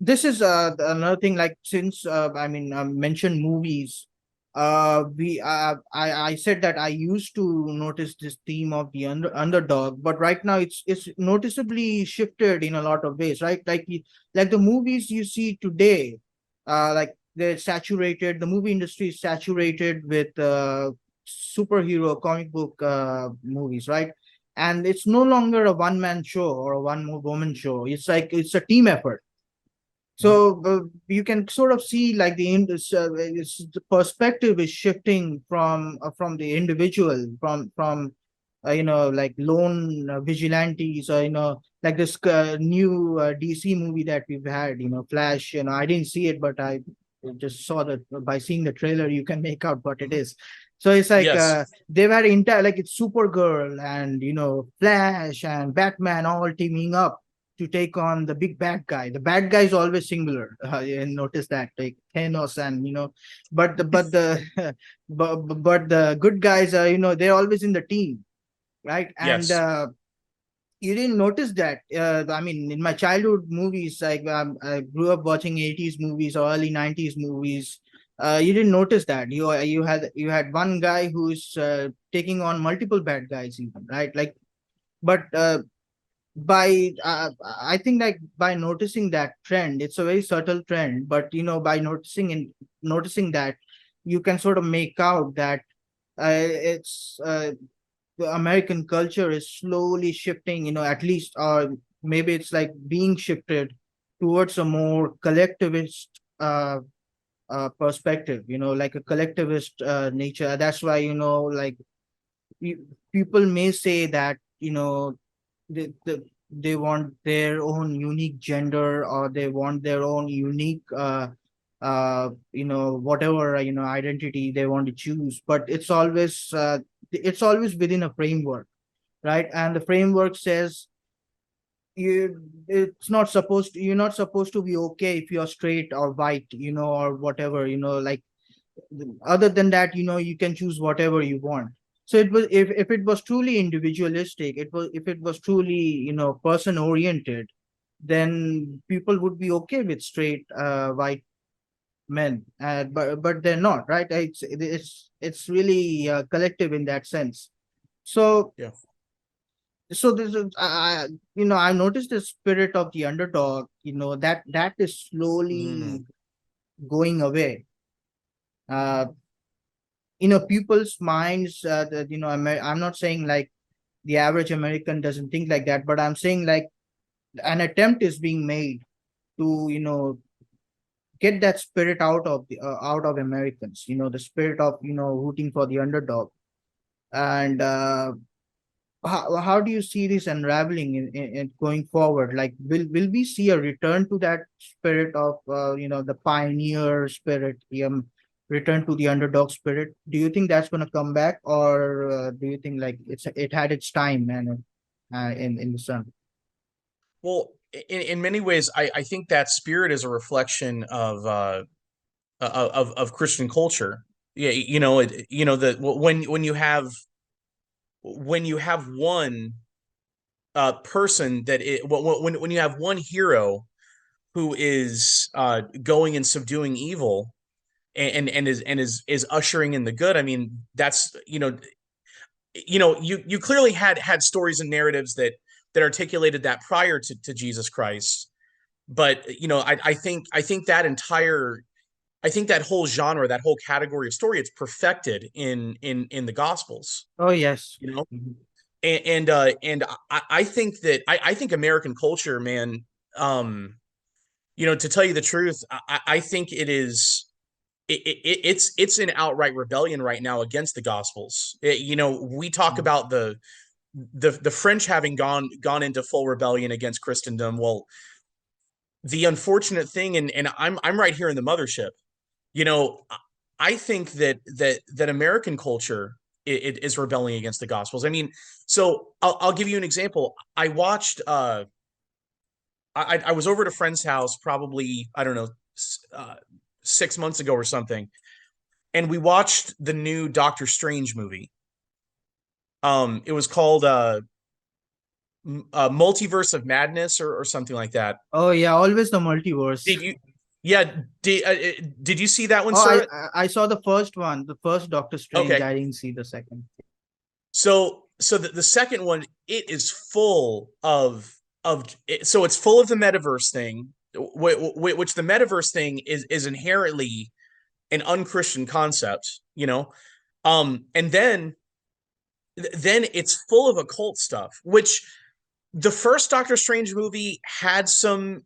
this is another thing, like, since I mean, mentioned movies, we I said that I used to notice this theme of the underdog, but right now it's noticeably shifted in a lot of ways, right? Like like the movies you see today, like, the movie industry is saturated with superhero comic book movies, right? And it's no longer a one man show or a one woman show. It's like it's a team effort. Mhm. So you can sort of see, like, the perspective is shifting from the individual, from like lone vigilantes, or like this new DC movie that we've had, Flash. I didn't see it, but I just saw that by seeing the trailer you can make out what it Mhm. is. So it's like Yes. they've had entire, like, it's Supergirl and Flash and Batman all teaming up to take on the big bad guy. The bad guy is always singular. You notice that, like Thanos, and but the but the good guys are, they're always in the team, right? And Yes. you didn't notice that. I mean, in my childhood movies, like, I grew up watching 80s movies or early 90s movies. You didn't notice that. You had one guy who's taking on multiple bad guys, even, right? Like, but by I think, like, by noticing that trend, it's a very subtle trend, but by noticing that, you can sort of make out that it's the American culture is slowly shifting, at least, or maybe it's like being shifted towards a more collectivist perspective, like a collectivist nature. That's why, like, people may say that, they want their own unique gender, or they want their own unique whatever, identity they want to choose, but it's always within a framework, right? And the framework says, you're not supposed to be okay if you're straight or white, or whatever, like, other than that, you can choose whatever you want. So it was, if it was truly individualistic, if it was truly, person oriented, then people would be okay with straight white men, but they're not, right? It's really collective in that sense. So Yeah. so this is I noticed the spirit of the underdog, that is slowly going away. uh People's minds, that I'm not saying like the average American doesn't think like that, but I'm saying like an attempt is being made to get that spirit out of Americans, the spirit of rooting for the underdog. And how do you see this unraveling in going forward? Like, will we see a return to that spirit of the pioneer spirit, return to the underdog spirit? Do you think that's going to come back, or do you think like it had its time, and in the sun? Well, in many ways, I think that spirit is a reflection of Christian culture. Yeah, that when you have one person when you have one hero who is going and subduing evil, and is ushering in the good. I mean, that's you clearly had stories and narratives that articulated that prior to Jesus Christ. But I think that whole genre, that whole category of story, it's perfected in the Gospels. Oh yes. You know, Mhm. and I think that I think American culture, man. To tell you the truth, I think it's an outright rebellion right now against the Gospels. We talk about the French having gone into full rebellion against Christendom. Well, the unfortunate thing, and I'm right here in the mothership. You know, I think that American culture it is rebelling against the Gospels. I mean, so I'll give you an example. I watched. I was over at a friend's house probably, I don't know, uh, 6 months ago or something, and we watched the new Doctor Strange movie. It was called Multiverse of Madness, or something like that. Oh yeah, always the multiverse. Did you? Yeah. Did you see that one, Oh, sir? I saw the first one, the first Doctor Strange. Okay. I didn't see the second. So the second one, it is full so it's full of the metaverse thing, which the metaverse thing is inherently an unchristian concept, and then it's full of occult stuff, which the first Doctor Strange movie had some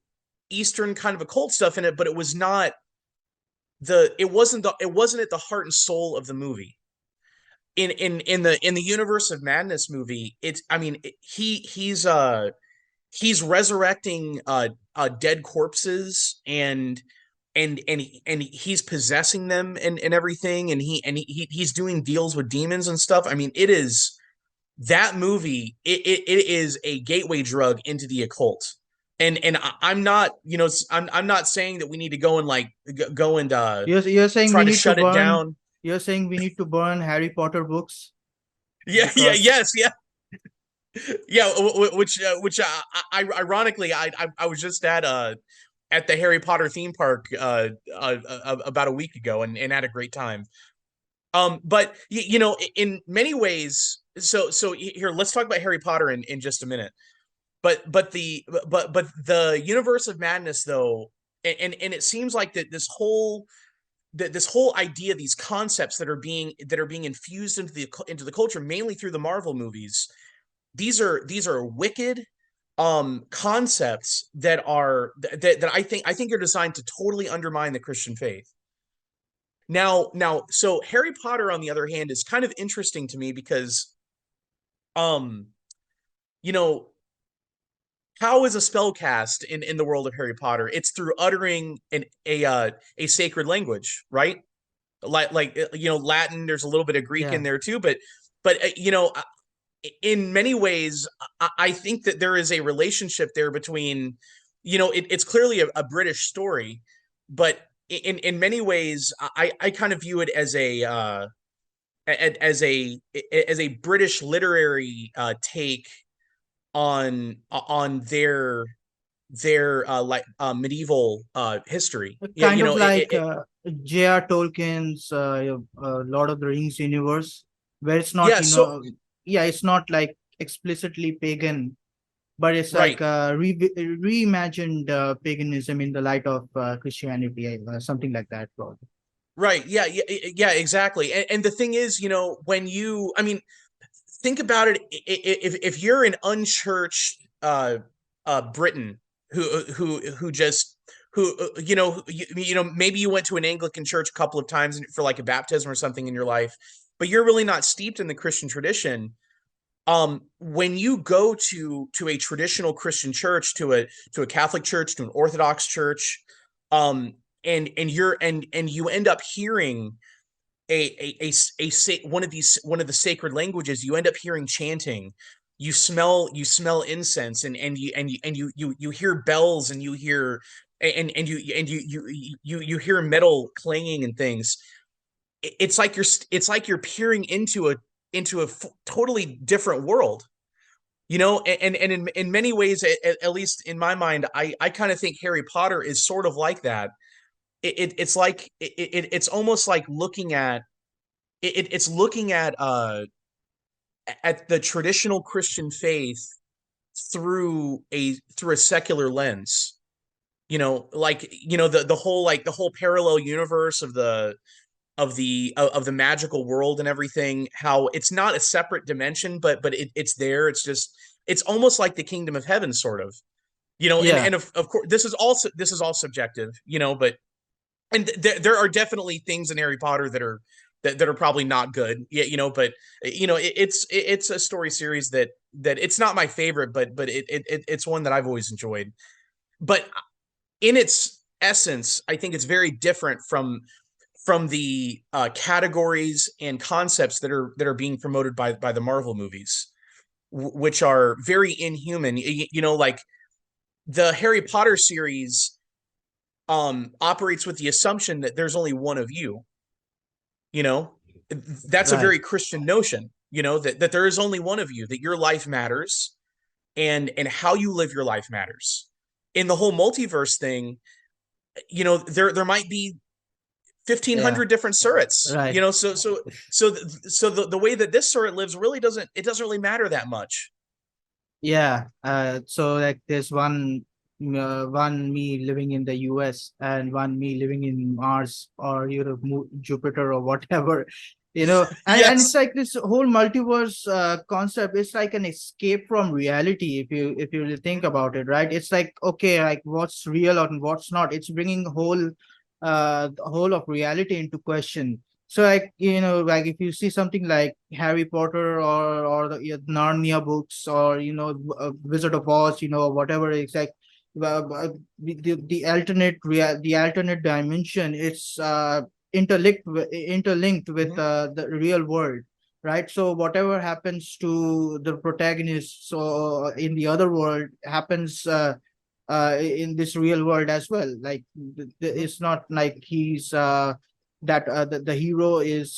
Eastern kind of occult stuff in it, but it wasn't at the heart and soul of the movie. In the Universe of Madness movie, it's I mean he's resurrecting dead corpses, and he's possessing them, and everything, and he's doing deals with demons and stuff. I mean, that movie, it is a gateway drug into the occult. And I'm not, I'm not saying that we need to go and like go and You're saying try we to need to shut it burn. down. You're saying we need to burn Harry Potter books Yeah, yeah, because yes, yeah. Yeah, ironically, I was just at the Harry Potter theme park about a week ago, and had a great time. But in many ways, so here, let's talk about Harry Potter in just a minute. But the Universe of Madness, though, and it seems like this whole idea, these concepts that are being infused into the culture, mainly through the Marvel movies. These are wicked concepts that I think are designed to totally undermine the Christian faith. Now, so Harry Potter, on the other hand, is kind of interesting to me because, um, you know, how is a spell cast in the world of Harry Potter? It's through uttering a sacred language, right? Like Latin. There's a little bit of Greek yeah. in there too, but in many ways, I think that there is a relationship there between, it's clearly a British story, but in many ways, I kind of view it as a British literary take on their like medieval history. Yeah, Kind of like J.R. Tolkien's Lord of the Rings universe, where it's not, yeah. So yeah, it's not like explicitly pagan, but it's like Right. reimagined paganism in the light of Christianity, something like that, probably. Right. Yeah. Yeah. Yeah. Exactly. And the thing is, when I mean, think about it. If you're an unchurched Briton who just who maybe you went to an Anglican church a couple of times for like a baptism or something in your life, but you're really not steeped in the Christian tradition. When you go to a traditional Christian church, to a Catholic church, to an Orthodox church, um, and you end up hearing one of the sacred languages, you end up hearing chanting. You smell incense, and you hear bells, and you hear and you hear metal clanging and things. It's like you're peering into a totally different world, and in many ways, at least in my mind, I kind of think Harry Potter is sort of like that. It's almost like looking it's looking at the traditional Christian faith through a secular lens. Like, the whole parallel universe of the magical world and everything, how it's not a separate dimension, but it's there. It's almost like the kingdom of heaven, sort of. And Yeah, of course, this is all subjective, but and there are definitely things in Harry Potter that are probably not good. Yeah, but it's a story series that it's not my favorite, but it's one that I've always enjoyed. But in its essence, I think it's very different from the categories and concepts that are being promoted by the Marvel movies, which are very inhuman. Like the Harry Potter series operates with the assumption that there's only one of you. You know, that's a right. very Christian notion. That there is only one of you, that your life matters, and how you live your life matters. In the whole multiverse thing, there might be Yeah, 1,500 different surits. right. So the way that this surit lives really doesn't really matter that much. Yeah. So like there's one me living in the US and one me living in Mars or Europe, Jupiter or whatever, and it's Yes. like this whole multiverse concept. It's like an escape from reality if you really think about it, right? It's like, okay, like what's real and what's not. It's bringing the whole of reality into question. So like, like if you see something like Harry Potter or the Narnia books or Wizard of Oz, whatever, it's like the alternate dimension. It's interlinked with Mhm. the real world, right? So whatever happens to the protagonist, so in the other world happens in this real world as well. Like Mhm. it's not like he's that the hero is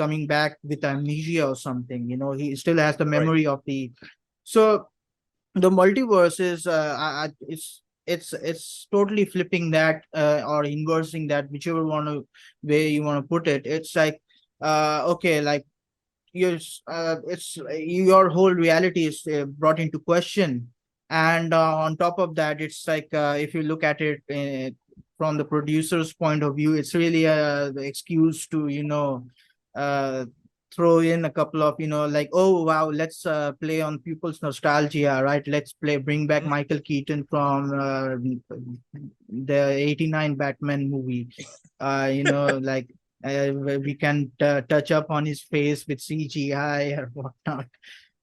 coming back with amnesia or something. He still has the Right. memory of the. So the multiverse is it's totally flipping that or inversing that, whichever way you want to put it. It's like okay, like it's your whole reality is brought into question. And on top of that, it's like if you look at it from the producer's point of view, it's really the excuse to uh, throw in a couple of like, oh wow, let's play on people's nostalgia, right? Let's bring back Mhm. Michael Keaton from the 89 Batman movie. Like we can touch up on his face with CGI or whatnot.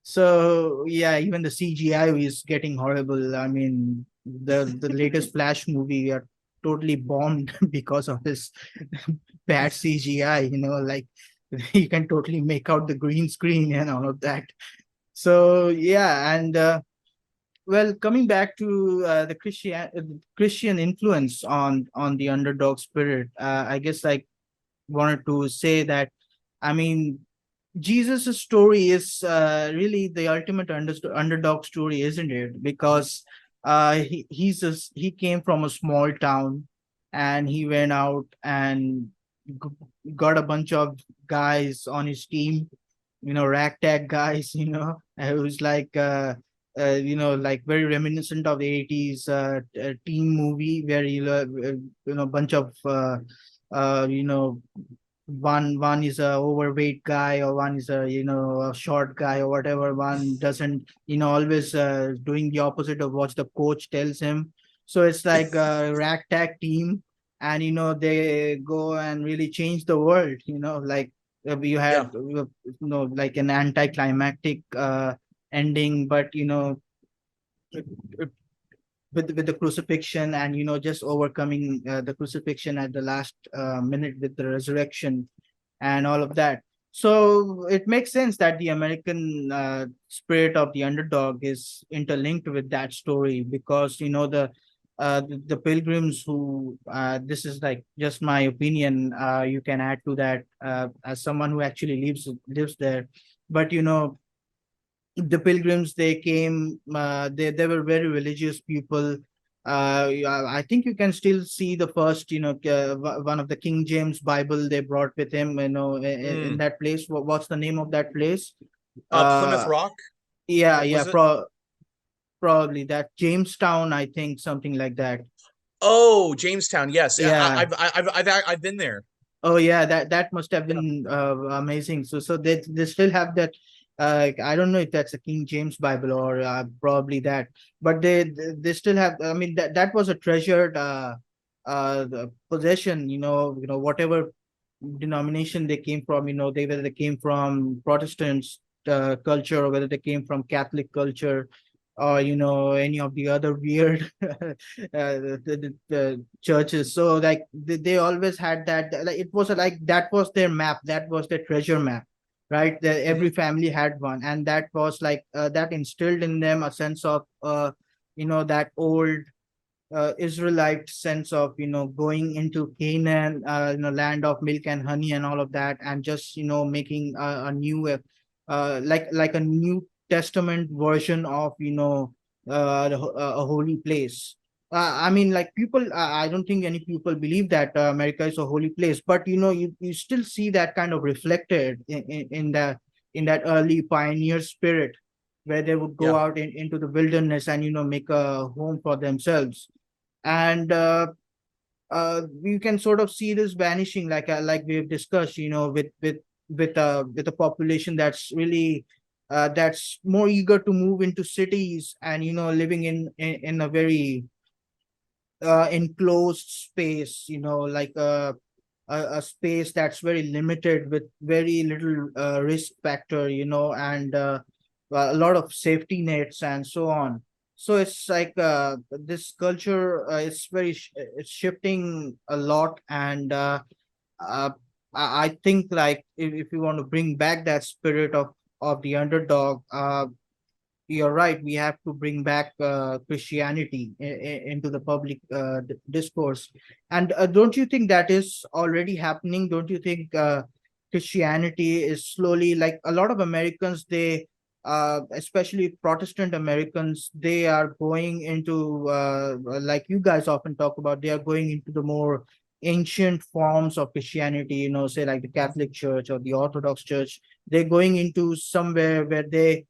So yeah, even the CGI is getting horrible. I mean, the latest Flash movie are totally bombed because of this bad CGI. Like you can totally make out the green screen and all of that. So yeah, and well, coming back to the Christian influence on the underdog spirit, I guess like wanted to say that, I mean, Jesus' story is really the ultimate underdog story, isn't it? Because he came from a small town, and he went out and got a bunch of guys on his team, ragtag guys, who's like, like very reminiscent of the 80s teen movie where bunch of one is a overweight guy, or one is a short guy, or whatever. One doesn't, always doing the opposite of what the coach tells him. So it's like a ragtag team, and they go and really change the world. Like you Yeah. had like an anticlimactic ending, but with the crucifixion, and just overcoming the crucifixion at the last minute with the resurrection and all of that. So it makes sense that the American spirit of the underdog is interlinked with that story, because the pilgrims who this is like just my opinion. You can add to that as someone who actually lives there. But the pilgrims, they came, they were very religious people. Yeah, I think you can still see the first, one of the King James Bible they brought with him, in Mm. that place. What's the name of that place? Plymouth uh Rock, yeah, was it? probably that Jamestown, I think, something like that. Oh, Jamestown. Yes, Yeah. I've been there. Oh yeah, that must have Yeah. been amazing. So they still have that. I don't know if that's a King James Bible, or probably that, but they still have. I mean, that was a treasured the possession. Whatever denomination they came from. Whether they came from Protestants culture, or whether they came from Catholic culture, or any of the other weird the churches. So like they always had that, like it was like that was their map, that was their treasure map, right? Every Hmm. family had one, and that was like that instilled in them a sense of that old Israelite sense of going into Canaan, land of milk and honey and all of that, and just making a new like a New Testament version of a holy place. I mean, like people, I don't think any people believe that America is a holy place, but you still see that kind of reflected in that early pioneer spirit, where they would go Yeah. out into the wilderness and make a home for themselves. And you can sort of see this vanishing, like we've discussed, with a population that's really that's more eager to move into cities, and living in a very enclosed space, like a space that's very limited, with very little risk factor, and a lot of safety nets and so on. So it's like this culture is it's shifting a lot. And uh, I think, like, if you want to bring back that spirit of the underdog, you're right. We have to bring back Christianity into the public discourse. And don't you think that is already happening? Don't you think Christianity is slowly, like a lot of Americans, especially Protestant Americans, they are going into, like you guys often talk about, they are going into the more ancient forms of Christianity, say like the Catholic Church or the Orthodox Church. They're going into somewhere where they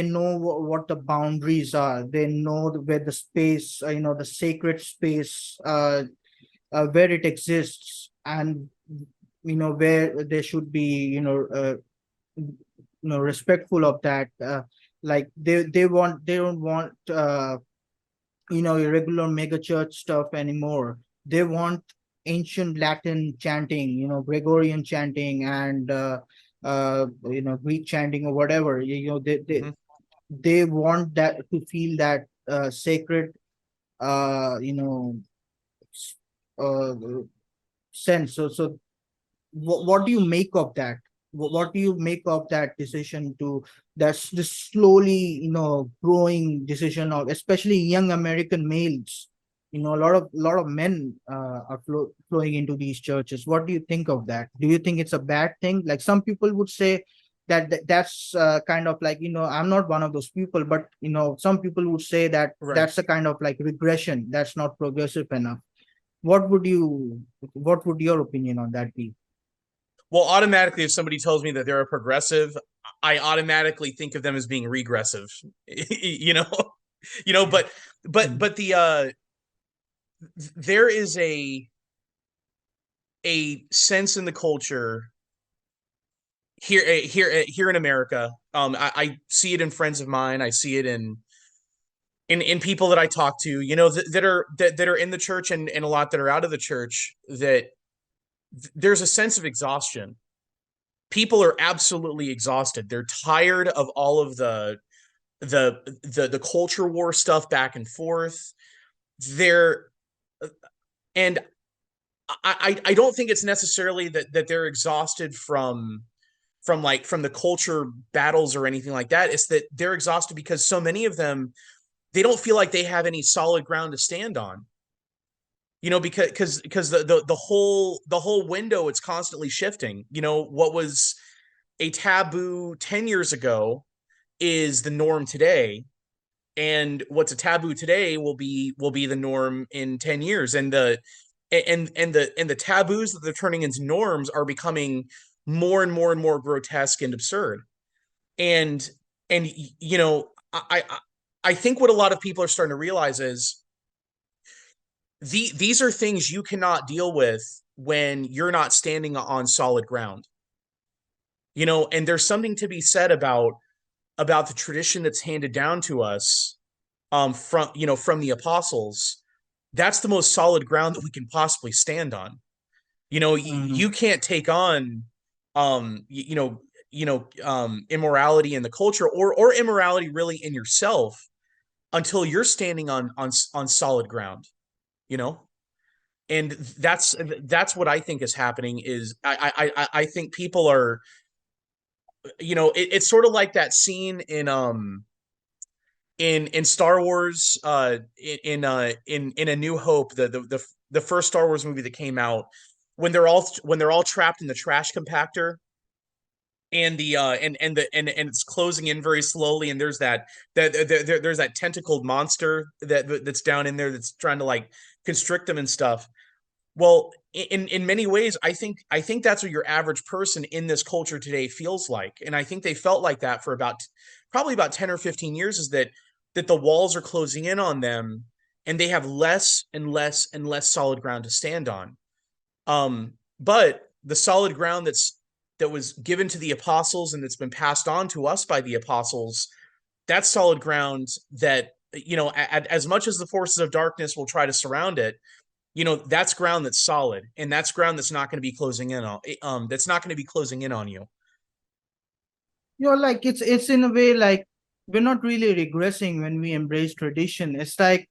know what the boundaries are. They know where the space, the sacred space, where it exists, and where they should be, respectful of that. Like they don't want irregular mega church stuff anymore. They want ancient Latin chanting, Gregorian chanting, and Greek chanting, or whatever. Hmm. They want that to feel that sacred uh you know uh sense. So what do you make of that? What do you make of that decision, to that's this slowly growing decision of especially young American males? A lot of men are flowing into these churches. What do you think of that? Do you think it's a bad thing? Like some people would say that's kind of like, I'm not one of those people, but some people would say that Right. that's a kind of like regression, that's not progressive enough. What would your opinion on that be? Well, automatically, if somebody tells me that they're a progressive, I automatically think of them as being regressive, you know, but the there is a sense in the culture here in America. I see it in friends of mine. I see it in people that I talk to, that are in the church, and a lot that are out of the church, that there's a sense of exhaustion. People are absolutely exhausted. They're tired of all of the culture war stuff back and forth. They're and I don't think it's necessarily that they're exhausted from the culture battles or anything like that. It's that they're exhausted because so many of them, they don't feel like they have any solid ground to stand on. Because the whole window, it's constantly shifting. What was a taboo 10 years ago is the norm today, and what's a taboo today will be the norm in 10 years. And the taboos that they're turning into norms are becoming more and more and more grotesque and absurd. And I think what a lot of people are starting to realize is these are things you cannot deal with when you're not standing on solid ground. And there's something to be said about the tradition that's handed down to us, from the apostles. That's the most solid ground that we can possibly stand on. You can't take on immorality in the culture, or immorality really in yourself, until you're standing on solid ground. And that's what I think is happening. Is I think people are, it's sort of like that scene in Star Wars, in A New Hope, the first Star Wars movie that came out, when they're all trapped in the trash compactor, and it's closing in very slowly, and there's that tentacled monster that's down in there that's trying to like constrict them and stuff. Well, in many ways, I think that's what your average person in this culture today feels like. And I think they felt like that for probably about 10 or 15 years, is that the walls are closing in on them, and they have less and less and less solid ground to stand on. But the solid ground that was given to the apostles, and that's been passed on to us by the apostles, that's solid ground that, as much as the forces of darkness will try to surround it, that's ground that's solid, and that's ground that's not going to be closing in on you. Like it's in a way like we're not really regressing when we embrace tradition. It's like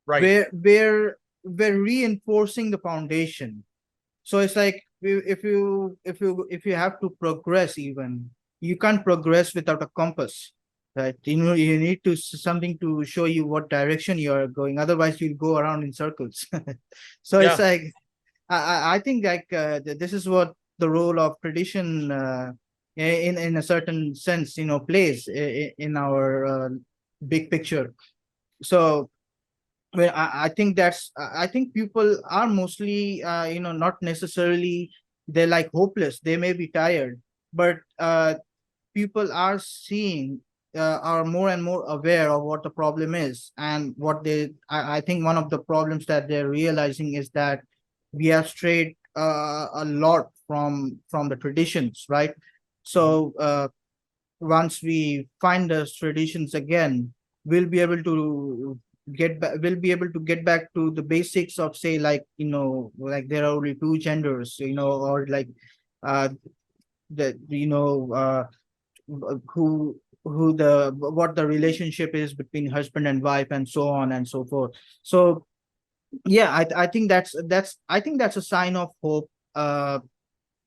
Right. we're reinforcing the foundation. So it's like, if you have to progress, even you can't progress without a compass, right? You need something to show you what direction you're going. Otherwise, you'll go around in circles. So Yeah. it's like, I think like this is what the role of tradition, in a certain sense, plays in our big picture. So, well, I think people are mostly, not necessarily, they're like hopeless. They may be tired, but people are seeing, are more and more aware of what the problem is, and I think one of the problems that they're realizing is that we have strayed a lot from the traditions, right? So once we find those traditions again, we'll be able to get back to the basics of, say, like, like there are only two genders, or like uh the what the relationship is between husband and wife, and so on and so forth. So yeah, I think that's a sign of hope.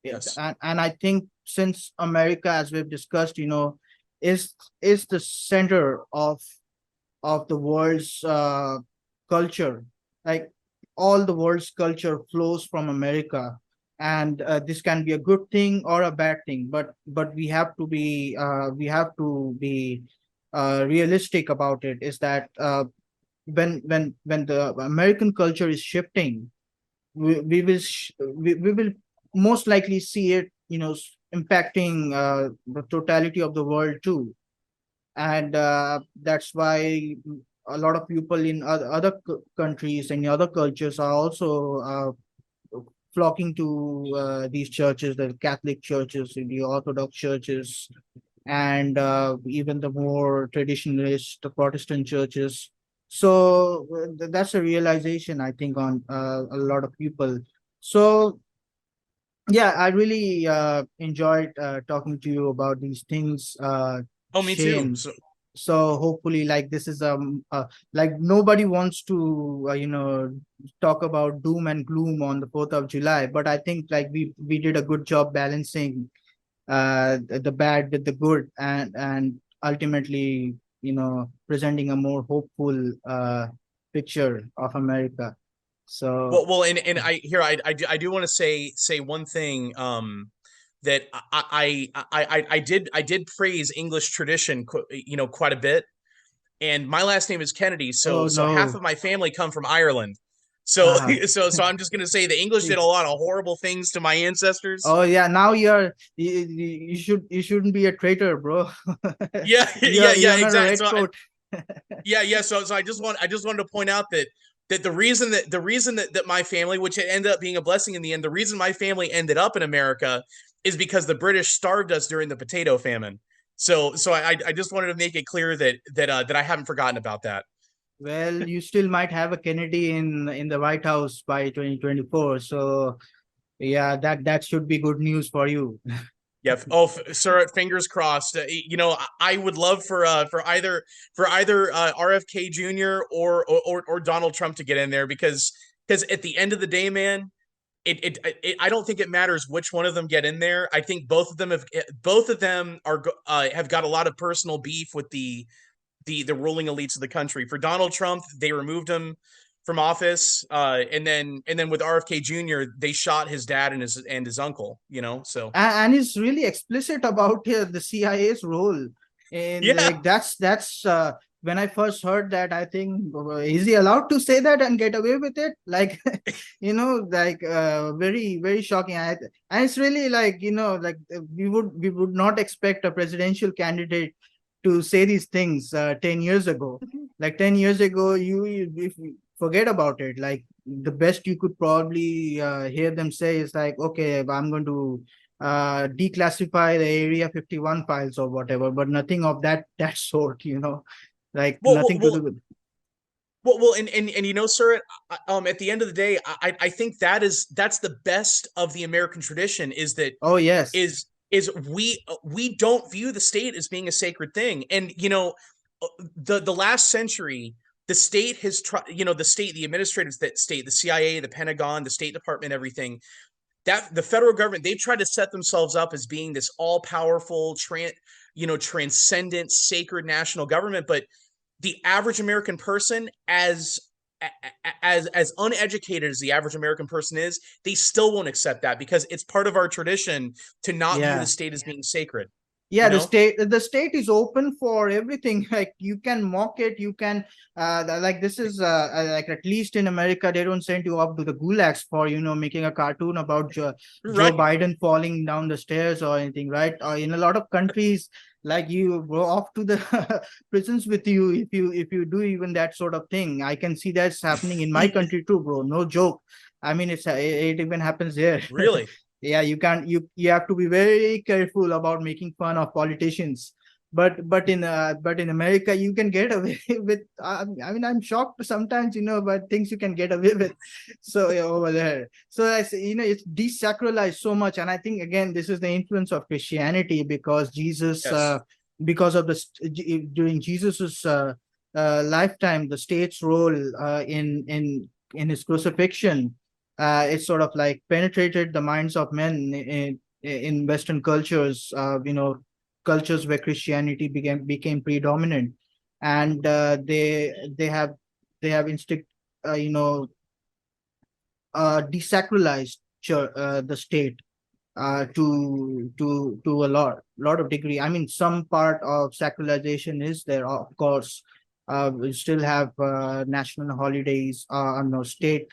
Yes. And I think, since America, as we've discussed, is the center of the world's culture, like all the world's culture flows from America. And this can be a good thing or a bad thing, but we have to be realistic about it. Is that when the American culture is shifting, we will most likely see it, impacting the totality of the world too. And that's why a lot of people in other countries and other cultures are also flocking to these churches, the Catholic churches, the Orthodox churches, and even the more traditionalist, the Protestant churches. So that's a realization, I think, on a lot of people. So yeah, I really enjoyed talking to you about these things, Oh, me too. Shane. So hopefully, like, this is like, nobody wants to talk about doom and gloom on the 4th of July, but I think, like, we did a good job balancing the bad with the good, and ultimately, presenting a more hopeful picture of America. So Well, and I do want to say one thing. That I did praise English tradition, quite a bit. And my last name is Kennedy, oh so half no. of my family come from Ireland. So Uh-huh. so I'm just gonna say the English did a lot of horrible things to my ancestors. Oh yeah, now you shouldn't be a traitor, bro. Yeah, You're not a exactly. redcoat. So I just wanted to point out that the reason that my family, which ended up being a blessing in the end, the reason my family ended up in America is because the British starved us during the potato famine. So I just wanted to make it clear that I haven't forgotten about that. Well, you still might have a Kennedy in the White House by 2024. So yeah, that should be good news for you. Yeah. Oh, sir, fingers crossed. I would love for either RFK Jr. or Donald Trump to get in there because at the end of the day, man, it I don't think it matters which one of them get in there. I think both of them are have got a lot of personal beef with the ruling elites of the country. For Donald Trump, they removed him from office, and then with RFK Jr., they shot his dad and his uncle. So And he's really explicit about the CIA's role. And yeah. like, that's when I first heard that, I think, is he allowed to say that and get away with it? Like, like, very, very shocking. And it's really like, like, we would not expect a presidential candidate to say these things 10 years ago. Like, 10 years ago, if you forget about it, like, the best you could probably hear them say is like, okay, I'm going to declassify the Area 51 files or whatever, but nothing of that sort, like, Well, well, nothing to well, do with. and sir, at the end of the day, I think that's the best of the American tradition is that Oh yes. is we don't view the state as being a sacred thing, and the last century, the state has tried, the state, the administrative state, the CIA, the Pentagon, the State Department, everything that the federal government, they've tried to set themselves up as being this all powerful, transcendent, sacred national government, but the average American person, as uneducated as the average American person is, they still won't accept that because it's part of our tradition to not view the Yeah. state as being sacred. Yeah, You the know, state is open for everything. Like, you can mock it, you can like, this is like, at least in America, they don't send you up to the gulags for making a cartoon about Joe right? Biden falling down the stairs or anything, right? Or in a lot of countries, like, you go off to the prisons with you if you do even that sort of thing. I can see that's happening in my country too, bro, no joke. I mean, it even happens here. Really? Yeah, you can't, you have to be very careful about making fun of politicians, but in America, you can get away with, I mean, I'm shocked sometimes, but things you can get away with. So yeah, over there, so I say, it's desacralized so much. And I think, again, this is the influence of Christianity, because Jesus, Yes. because of during Jesus's lifetime, the state's role in his crucifixion, it's sort of like penetrated the minds of men in Western cultures, cultures where Christianity became predominant, and they have instinct, desacralized the state to a lot of degree. I mean, some part of sacralization is there, of course. We still have national holidays, no, state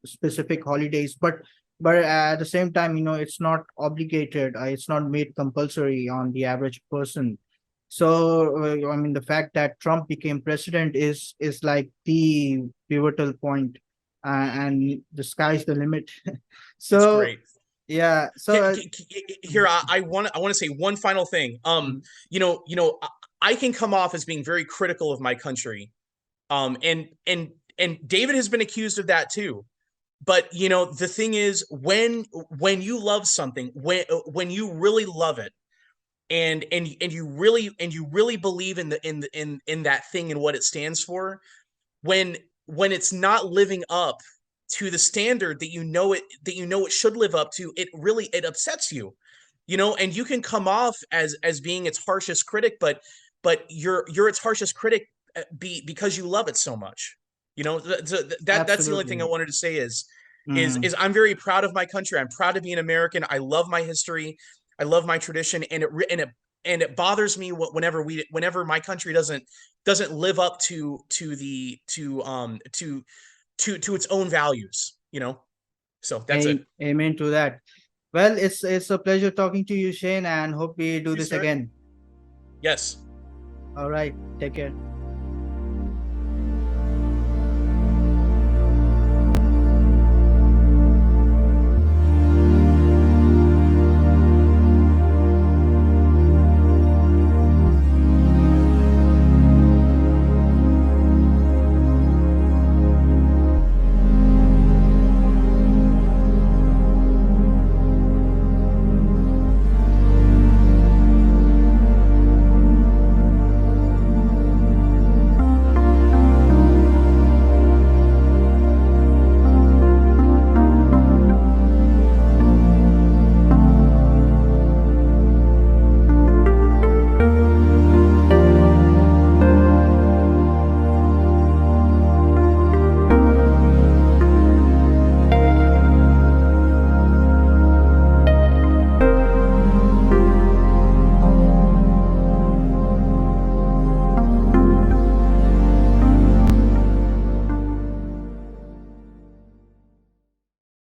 specific holidays, but but at the same time, it's not obligated. It's not made compulsory on the average person. So I mean, the fact that Trump became president is like the pivotal point, and the sky's the limit. It's So great. yeah, Here, I want to say one final thing. Mhm. I can come off as being very critical of my country. And David has been accused of that too. But the thing is, when you love something, when you really love it, and you really believe in in that thing and what it stands for, when it's not living up to the standard that it should live up to, it upsets you. And you can come off as being its harshest critic, but you're its harshest critic because you love it so much. That's the only thing I Absolutely. wanted to say Mhm. is I'm very proud of my country. I'm proud to be an American. I love my history. I love my tradition, and it bothers me whenever my country doesn't live up to its own values. So that's it. Amen to that. Well, it's a pleasure talking to you, Shane, and hope we do You, this Stuart? again. Yes. All right, take care.